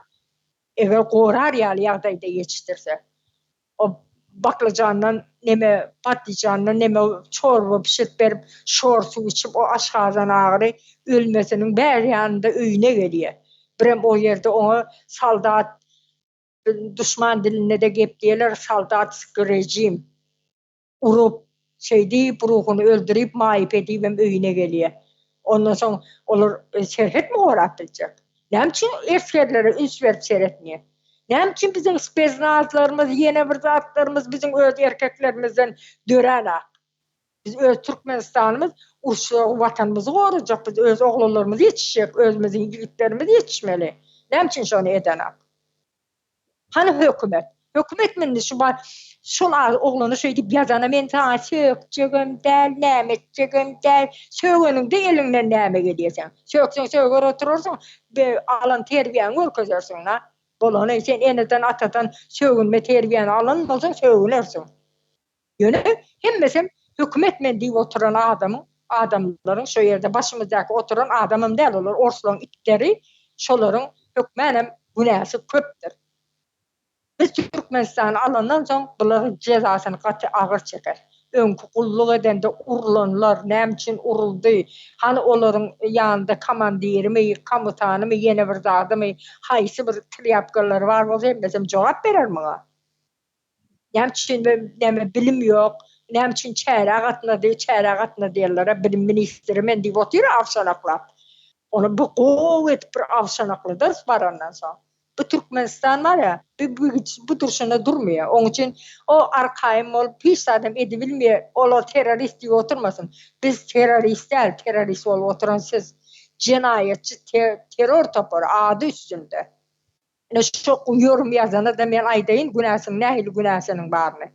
Speaker 4: Eger gorar ýaly ýagdaýda ýetişdirse. O baklajandan patlıcandan çorba pişirip berip şor su içip o aşağıdan ağrı ölmesinin bär yanında öýüne gelýär. Birem o ýerde ona saldat düşman diline de gep diýerler saldat rejim urup ruhunu öldürüp maýyp edip öýüne gelýär. Ondan soň olar serhet mi gorap biljek? Näme üçin eskerlere üns berip seretmeýär? Näme üçin bizim speznazlarymız, ýene bir zatlarymız bizim öz erkeklerimizden döräler? Biz öz Türkmenistanymyz uşu watanymyzy gorajak, biz öz oglanlarymyz ýetişjek, özümiziň ýigitlerimiz ýetişmeli. Näme üçin şonu edenak? Hani hökümet? Hökümet mende şol oglany şeý diýip ýazana men taňa sökjegem däl, näme etjegem däl, sögeniňde elinden näme gelýärsen. Sökseň söger oturursyň, alan terbiýäni görkezersiň na. Bolany sen eneden atadan sögünme terbiýäni alan bolsaň sögünersiň. Ýöne hemmesem hökümet men diýip oturan adamlaryň şo ýerde başymyzdaky oturan adamym däl olar, orslaň itleri, şolaryň hökmenem günäsi köpdir. Biz Türkmenistan alandan soň bular cezasyny gaty agyr çeker. öňkü gulluk edende urulanlar, näme üçin uruldy? Hani olaryň ýanynda komandirimi, komutanymı, ýene bir zadymy, haýsy bir tiryapgarlar bar bolsa hemesem jogap berer maňa. Näme üçin näme bilim ýok, näme üçin çärak atna diýerler, bilim ministri men diýip otyr awşanaklap. Onu bu gowy etip bir awşanaklydyr barandan soň. Bu Türkmenistan var ya, bu durşuna durmuyor. Onun için o arkaim olup hiç adam edebilmiyor. Ola terörist diye oturmasın. Biz terörist değil, terörist olup oturan siz cinayetçi, terör toporu adı üstünde. Yani çok yorum yazana da ben aydayın günahsın, nehili günahsının barını.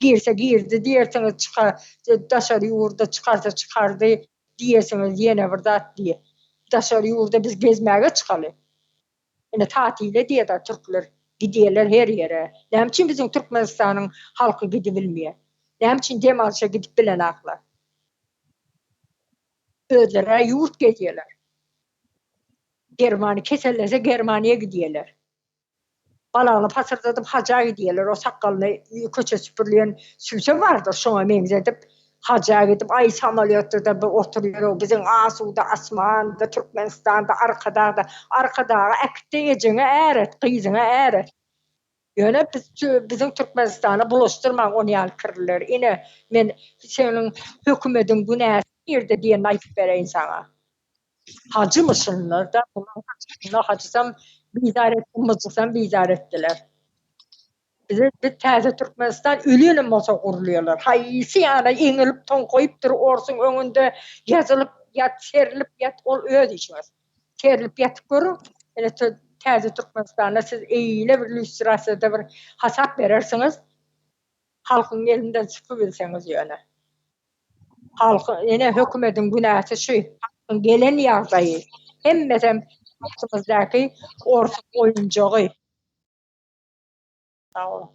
Speaker 4: Girse girdi, diyerseniz çıkar, dışarı yurda çıkarsa çıkardı, diyerseniz yine burada diye. Dışarı yurda biz gezmeye çıkalım. Yani tatile diye de Türkler gidiyorlar her yere. Näme için bizim Türkmenistan'ın halkı gidebilmiyor? Näme için demarşa gidip bilen aklar? Özlere yurt geziyorlar. Germani keserlerse Germaniye gidiyorlar. Balağını pasırdadım haca gidiyorlar. O sakalını köçe süpürleyen sümse vardır. Şuna mengz edip haca gidip ay samaliyatda da oturuyor. Bizim Asu'da, Asman'da, Türkmenistan'da, arkada ekte ecine eret, kıyızına eret. Yani bizim Türkmenistan'a bulaştırmak onu yalkırırlar. Yine ben senin hükümetin günahı yerde diye naif vereyim sana. Hacı mısınlar da bunlar hacısam bizar ettim, bizar ettiler. Bize bir təzə Türkmenistan ölüyle masa kuruluyorlar. Haysi yani inilip ton koyup dur orsun önünde yazılıp yat, serilip yat, ol öyle işimiz. Serilip yatıp görün. Yani təzə Türkmenistan'da siz eyle bir lüstrasıda bir hasap verirsiniz. Halkın elinden çıkıbilseniz yani. Halkın, yine hükümetin günahı şu, halkın gelen yağdayı. Hem mesela halkımızdaki orsun oyuncağı. Sağ olun.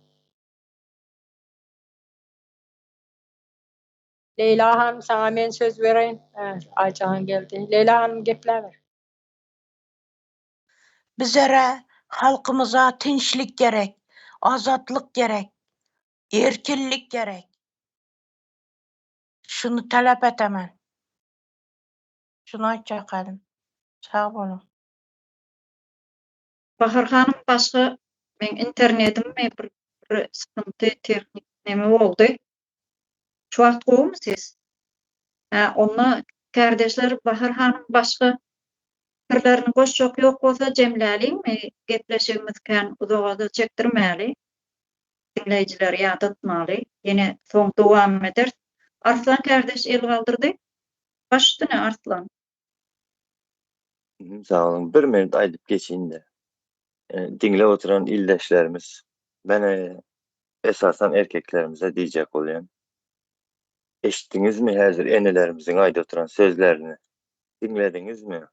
Speaker 4: Leyla Hanım sana ben söz vereyim. Aycan geldi. Leyla Hanım gepler.
Speaker 5: Bizlere, halkımıza tinçlik gerek, azatlık gerek, erkinlik gerek. Şunu talep etemem. Şunu açakalım. Sağ olun.
Speaker 1: Bahar Hanım başka men internetim bir sıkıntı teknik neme oldu. Şu wagt goýmy siz? Onda kardeşler Bahar Hanım başka pirlerini goşjak ýok bolsa jemläliňmi? Gepleşigimizken uzagada çekdirmäli. Dinleyijiler ýada tutmaly. Ýene soň dowam eder. Arslan kardeş el galdyrdy. Başdyna Arslan.
Speaker 3: Sağ olun. Bir minut aydıp geçeyim de. Dinle oturan ildeşlerimiz. Ben esasen erkeklerimize diyecek olayım. Eşittiniz mi hazır enelerimizin ayda oturan sözlerini? Dinlediniz mi?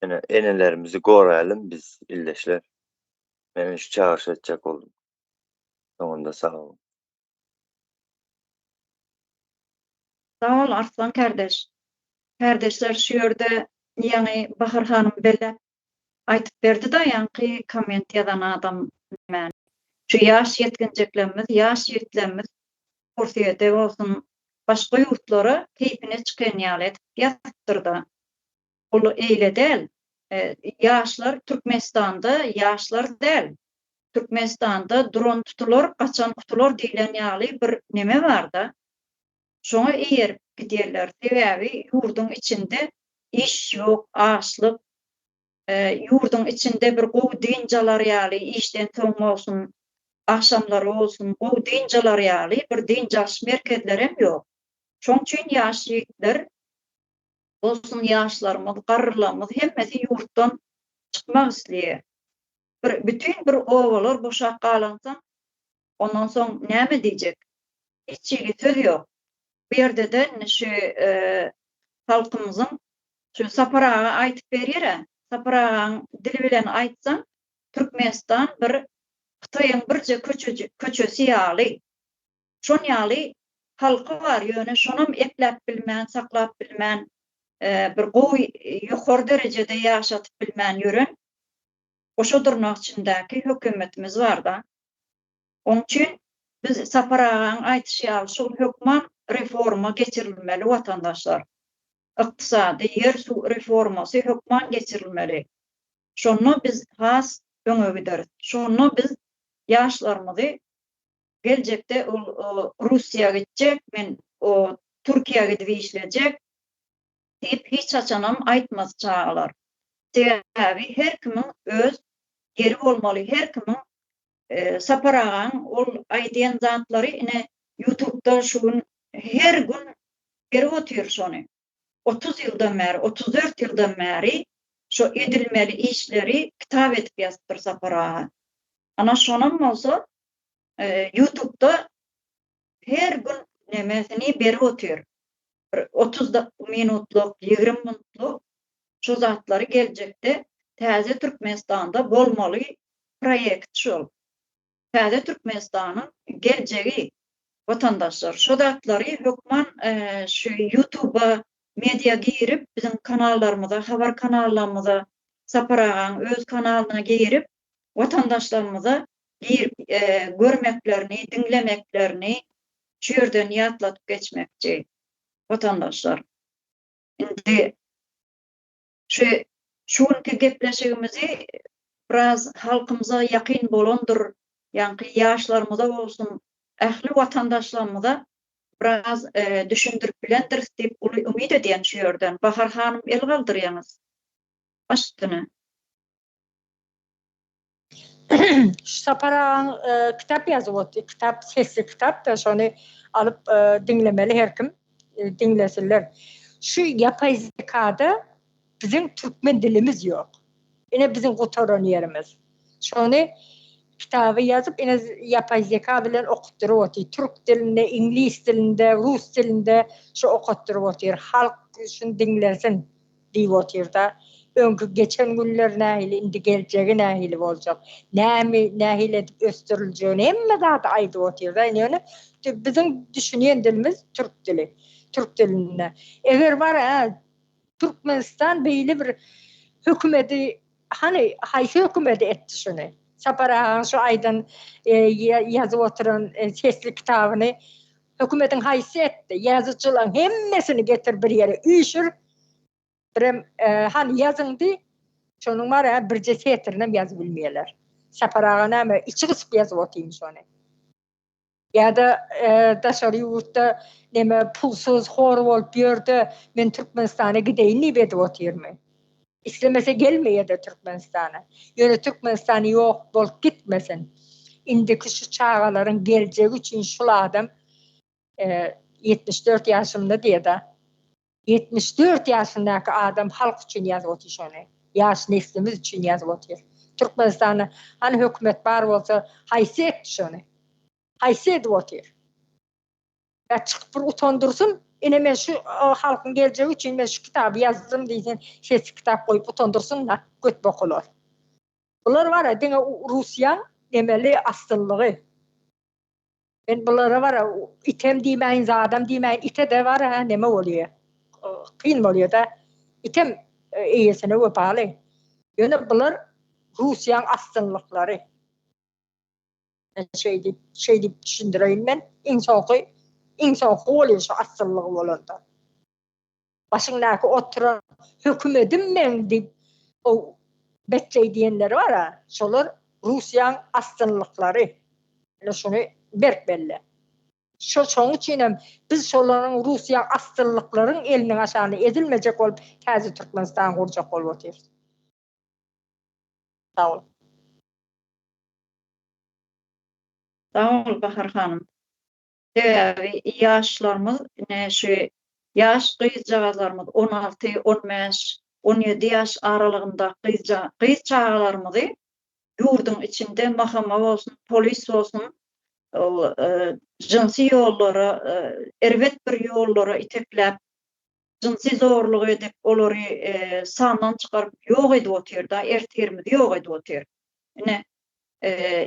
Speaker 3: Yani enelerimizi koruyalım biz ildeşler. Ben şu çağrış edecek oldum. Sonunda sağ olun.
Speaker 1: Sağ ol Arslan kardeş. Kardeşler şu yerde yani Bahar Hanım belle aytıp berdi da yankı komment yazan adam men. Şu yaş yetkinjeklerimiz, yaş ýetlenimiz Türkiýede bolsun, başga ýurtlara keyfine çykan ýaly etip ýatdyrdy. Ol eýle del. Ýaşlar Türkmenistanda ýaşlar del. Türkmenistanda dron tutulur, kaçan kutular diýilen ýaly bir neme bar-da. Şoňa eýer gidýärler. Sebäbi ýurdun içinde iş ýok, açlyk, ýurdun içinde bir gowy dynjalar ýaly, işden soň bolsun, akşamlar olsun, gowy dynjalar ýaly bir dynjaş merkezler hem ýok. Şoň üçin ýaş ýigitler bolsun, ýaşlarymyz, garrylarymyz hemmesi ýurtdan çykmak isleýär. Bütün bir owalar boşak galansa, ondan soň näme diýjek? Hiç söz ýok. Bu ýerde de şu halkymyzyň şu saparaga aýtyp berýär. Saparagyň dili bilen aýtsaň, Türkmenistan bir Xitoyň birje köçesi ýaly. Şon ýaly halky var ýöne şonam eplep bilmän, saklap bilmän, bir gowy ýokary derejede ýaşatyp bilmän ýören oşo durnak içindäki hökümetimiz bar da. Onun üçin biz Saparagan aýtýar şol hökman reforma geçirilmeli watandaşlar. Iqtisady yer su reformasy hökman geçirilmeli. Şonu biz has öňe giderit. Şonu biz ýaşlarymyzy geljekde Russiýa gitjek, men o Türkiýe gidip işlejek diýip hiç açanam aýtmaz çağalar. Sebäbi her kimiň öz yeri bolmaly, her kimiň Saparagan ol aýdýan zatlary ine YouTube'da şuň her gün berip otyr şonu. 30 ýyldan bäri, 34 ýyldan bäri şu edilmeli işleri kitap edip ýazypdyr Saparagan. Ana şonam bolsa YouTube'da her gün nemesini berip otyr. 30 minutluk, 20 minutluk şu zatlary geljekde täze Türkmenistanda bolmaly proýekt şol. Täze Türkmenistanyň geljegi watandaşlar şu zatlary hökman şu YouTube'a media girip bizim kanallarymyza, habar kanallarymyza, Saparagan öz kanalyna girip watandaşlarymyza girip görmeklerini, dinlemeklerini şu ýerden ýatlatyp geçmekçi watandaşlar. Indi şuňky gepleşigimizi biraz halkymyza ýakyn bolandyr. Ýani ýaşlarymyza bolsun, ähli watandaşlarymyza biraz düşündirip bilendir diýip umyt edýän şu ýerden. Bahar hanym el galdyrýaňyz. Başdyny.
Speaker 4: Saparagan kitap ýazyp otdy. Kitap, sesli kitap da şonu alıp dinlemeli her kim dinlesinler. Şu yapay zekada bizim Türkmen dilimiz yok. Yine bizim gutaran yerimiz. Şonu kitabı yazıp yine yapay zeka bilen okutturup otdy. Türk dilinde, İngiliz dilinde, Rus dilinde şu okutturup otdy. Halk şunu dinlesin diýip otdy da. Öňkü geçen günler nähili, indi geljegi nähili boljak. Nähili edip östüriljegini hemme zat aýdyp otýar da. Ýöne bizim düşünýän dilimiz türk dili. Türk dilinde. Eger var Türkmenistan beýle bir hökümeti hani haýsy hökümeti etdi şunu. Saparagan şu aýdan ýazyp oturan sesli kitabyny hökümetiň haýsy etdi. Ýazyjylaryň hemmesini getir bir ýere üýşür. Hani yazındı, şonun var birce setirinem yazı bilmeyeler. Saparagan ama içi kısıp yazı otuymuş onu. Ya da daşarı yurtta neme pulsuz, hor olup yurdu, men Türkmenistan'a gideyim ne bedip otuyurmu? İstemese gelmeye de Türkmenistan'a. Yöne Türkmenistan'a yok, bol gitmesin. İndiki şu çağaların geleceği için şu adam 74 yaşımda diye de 74 yaşındaki adam halk için yazıp otuyor şunu. Yaş neslimiz için yazıp otuyor. Türkmenistan'da hani hükümet var olsa haysiyet şunu. Haysiyet otuyor. Ya çıkıp bir utandırsın, yine ben şu halkın geleceği için ben şu kitabı yazdım diysen, ses kitap koyup utandırsın da göt bokulur. Bunlar var ya, dine Rusya demeli aslılığı. Ben bunlara var ya, item demeyin, zadam demeyin, ite de var ya, neme oluyor. Kıyın oluyor da item iyisine öpalı. Yani bunlar Rusya'nın aslılıkları. Şey deyip düşündüreyim ben. İnsan oluyor şu aslılığı olanda. Başındaki oturan hükümetim ben deyip o betçey diyenler var ya, şolar Rusya'nın aslılıkları. Yani şunu berk belli. Şoň üçin biz şolaryň Rusya aslılıklaryň eliniň aşagyna ezilmejek bolup täze Türkmenistan gurjak bolup otyr. Sağ ol.
Speaker 1: Sağ ol Bahar hanım. Yaşlarımız ne şu yaş kızcağızlarımız 16, 15, 17 yaş aralığında kız çağlarımızı yurdun içinde mahkeme olsun, polis olsun, jinsi yollara, ervet bir yollara iteklep, jinsi zorluk edip, olary sandan çıkarıp yok edip otyr da, ertermidi yok edip otyr. Ne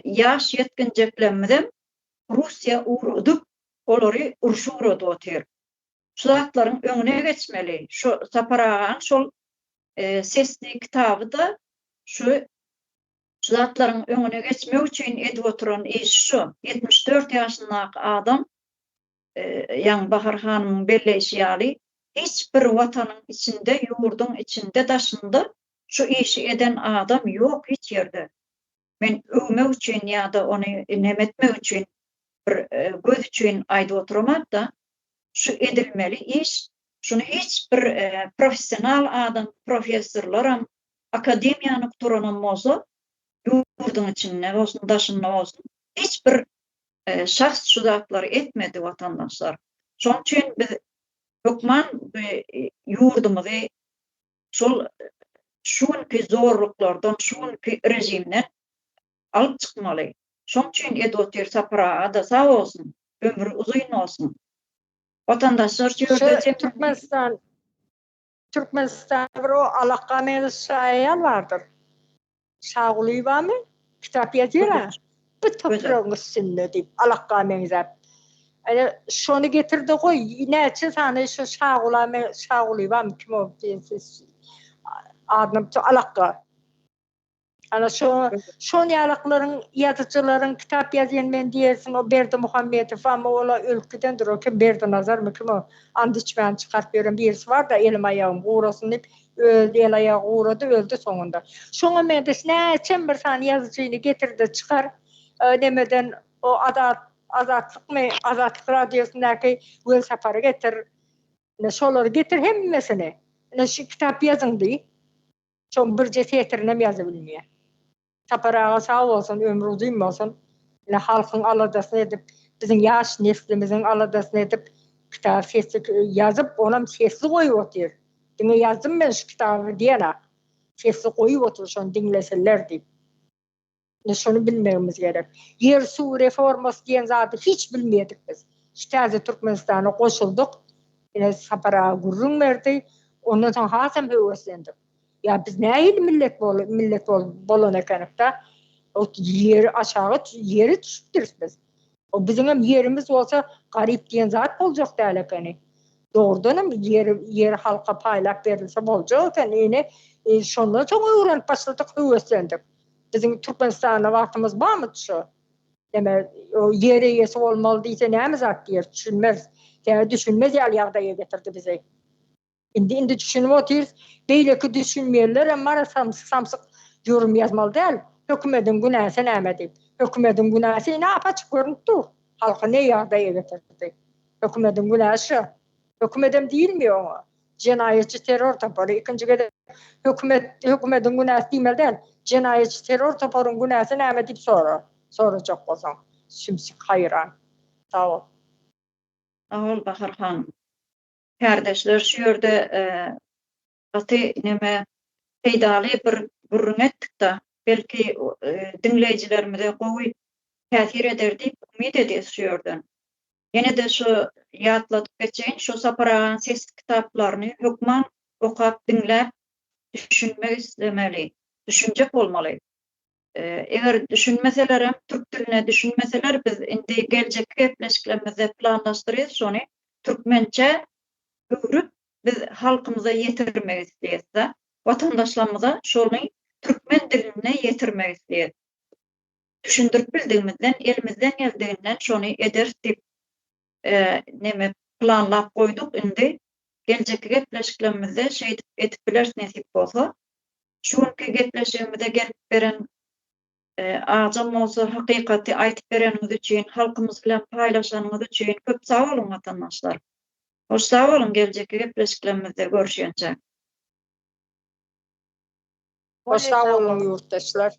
Speaker 1: yaş yetkinjeklemizem Rusya urudup, olary urşur edip otyr. Şu zatlaryň öňüne geçmeli. Şu Saparagan şol sesli kitabı da şu şu zatlaryň öňüne geçmek üçin edip oturan iş şu. 74 ýaşyndaky adam ýa-ni Bahar hanymyň belleşi ýaly hiç bir watanyň içinde, ýurduň içinde, daşynda şu işi eden adam ýok hiç ýerde. Men öwmek üçin ýa-da ony nemetmek üçin bir göz üçin aýdyp oturamak da şu edilmeli iş. Şunu hiç bir profesional adam, professorlaram, akademiýany tuturanam bolsa, ýurduň içinde bolsun, daşynda bolsun, hiç bir şahs şu zatlary etmedi watandaşlar. Şoň üçin biz hökman ýurdumuzy şol şunki zorluklardan, şunki rejimden alıp çıkmaly. Şoň üçin edip sapra da sağ olsun, ömrü uzun olsun. Vatandaşlar ýerde
Speaker 4: Türkmenistan bir o alaka şaýan vardır. Şaguly bamy? Kitap ýazýar. Bu toprağın üstünde deyip alaka menzep. Şonu getirdi koy. Näçe sany şu Şaguly bamy kim o diýsiz. Adnym alaka. Ana şon ýalaklaryň ýazyjylaryň kitap ýazýan men diýersiň o Berdi Muhammedow ama ola ülkedendir o kim Berdi Nazar mı kim o andyçman çykarp beren birisi var da elim aýagym gurasyn diýip öldü, el aýagy gurady, öldü soňunda. Şoňa men de näçe bir sany ýazyjyny getirdi çykar. Nemeden o azatlyk radiosundaky göl sapary getir. Ne şolary getir hemmesini. Ne şu kitap ýazyň diýip. Şoň bir jeterine ýazyp bilmeýär. Taparağa sağ olsun, ömrü uzun olsun. Ne halkın aladasyny edip, bizim yaş neslimizin aladasyny edip, kitap sesli yazıp, onam sesli koyup otur. Dine yazdım ben şu kitabı diýene. Sesli koyup otur, şonu dinleseler deyip. Ne şonu bilmemiz gerek. Yer su reforması diýen zaty hiç bilmeýdik biz. Şu täze Türkmenistana goşulduk. Ine saparağa gurrun berdi. Ondan soň hasam höweslendik. Ya biz näýil millet bolan ekenipde o ýeri aşağı ýeri düşüpdir biz. O bizim hem yerimiz bolsa garyp diýen zat boljak däl ekeni. Doğrudan yer halka paýlap berilse boljak ekeni. Şondan soň öwrenip başladyk, höweslendik. Bizim Türkmenistana wagtymyz barmy şu? Deme o ýere ýesi bolmaly diýse näme zat diýer, düşünmez. Düşünmez ýaly getirdi bizi. Indi düşünüp oturýar. Beýleki düşünmeýärler ama samsyk ýorum ýazmaly däl. Hökümetiň günäsi näme diýip. Hökümetiň günäsi näpaçyk görünip dur. Halka ne ýagdaýa getirdi. Hökümetiň günäsi. Hökümetem diýilmi o? Jenaýetçi terror tapary. Ikincide hökümetiň günäsi diýmeli däl. Jenaýetçi terror taparyň günäsi näme diýip sorajak bolsaň. Şimşik haýran. Sağ ol.
Speaker 1: Sağ ol Bahar hanım. Kardeşler şu ýerde gaty neme peýdaly bir gurrun etdik da belki dinleýijilerimize gowy täsir eder diýip umyt edýäs şu ýerden. Ýene de şu ýatladyp geçen şu saparagan ses kitaplaryny hökman okap dinläp düşünmek islemeli, düşünjek bolmaly. Eger düşünmeseler hem Türk diline düşünmeseler biz indi geljek gepleşiklerimizde planlaşdyrýar şonu türkmençe öwrüp biz halkymyza ýetirmek isleýäs. Vatandaşlarymyza şonu türkmen diline ýetirmek isleýäs. Düşündirip bildigimizden, elimizden geldiginden şonu eder diýip neme planlap goýduk indi. Geljek gepleşiklerimizde şeýdip etip biler nesip bolsa. Şunki gepleşigimizde gelip beren ajam bolsa hakykaty aýtyp bereniňiz üçin, halkymyz bilen paýlaşanyňyz üçin köp sağ olun vatandaşlar. Hoş sağ olun, geljek gepleşiklerimizde görüşýänçe.
Speaker 4: Hoş sağ olun yurttaşlar.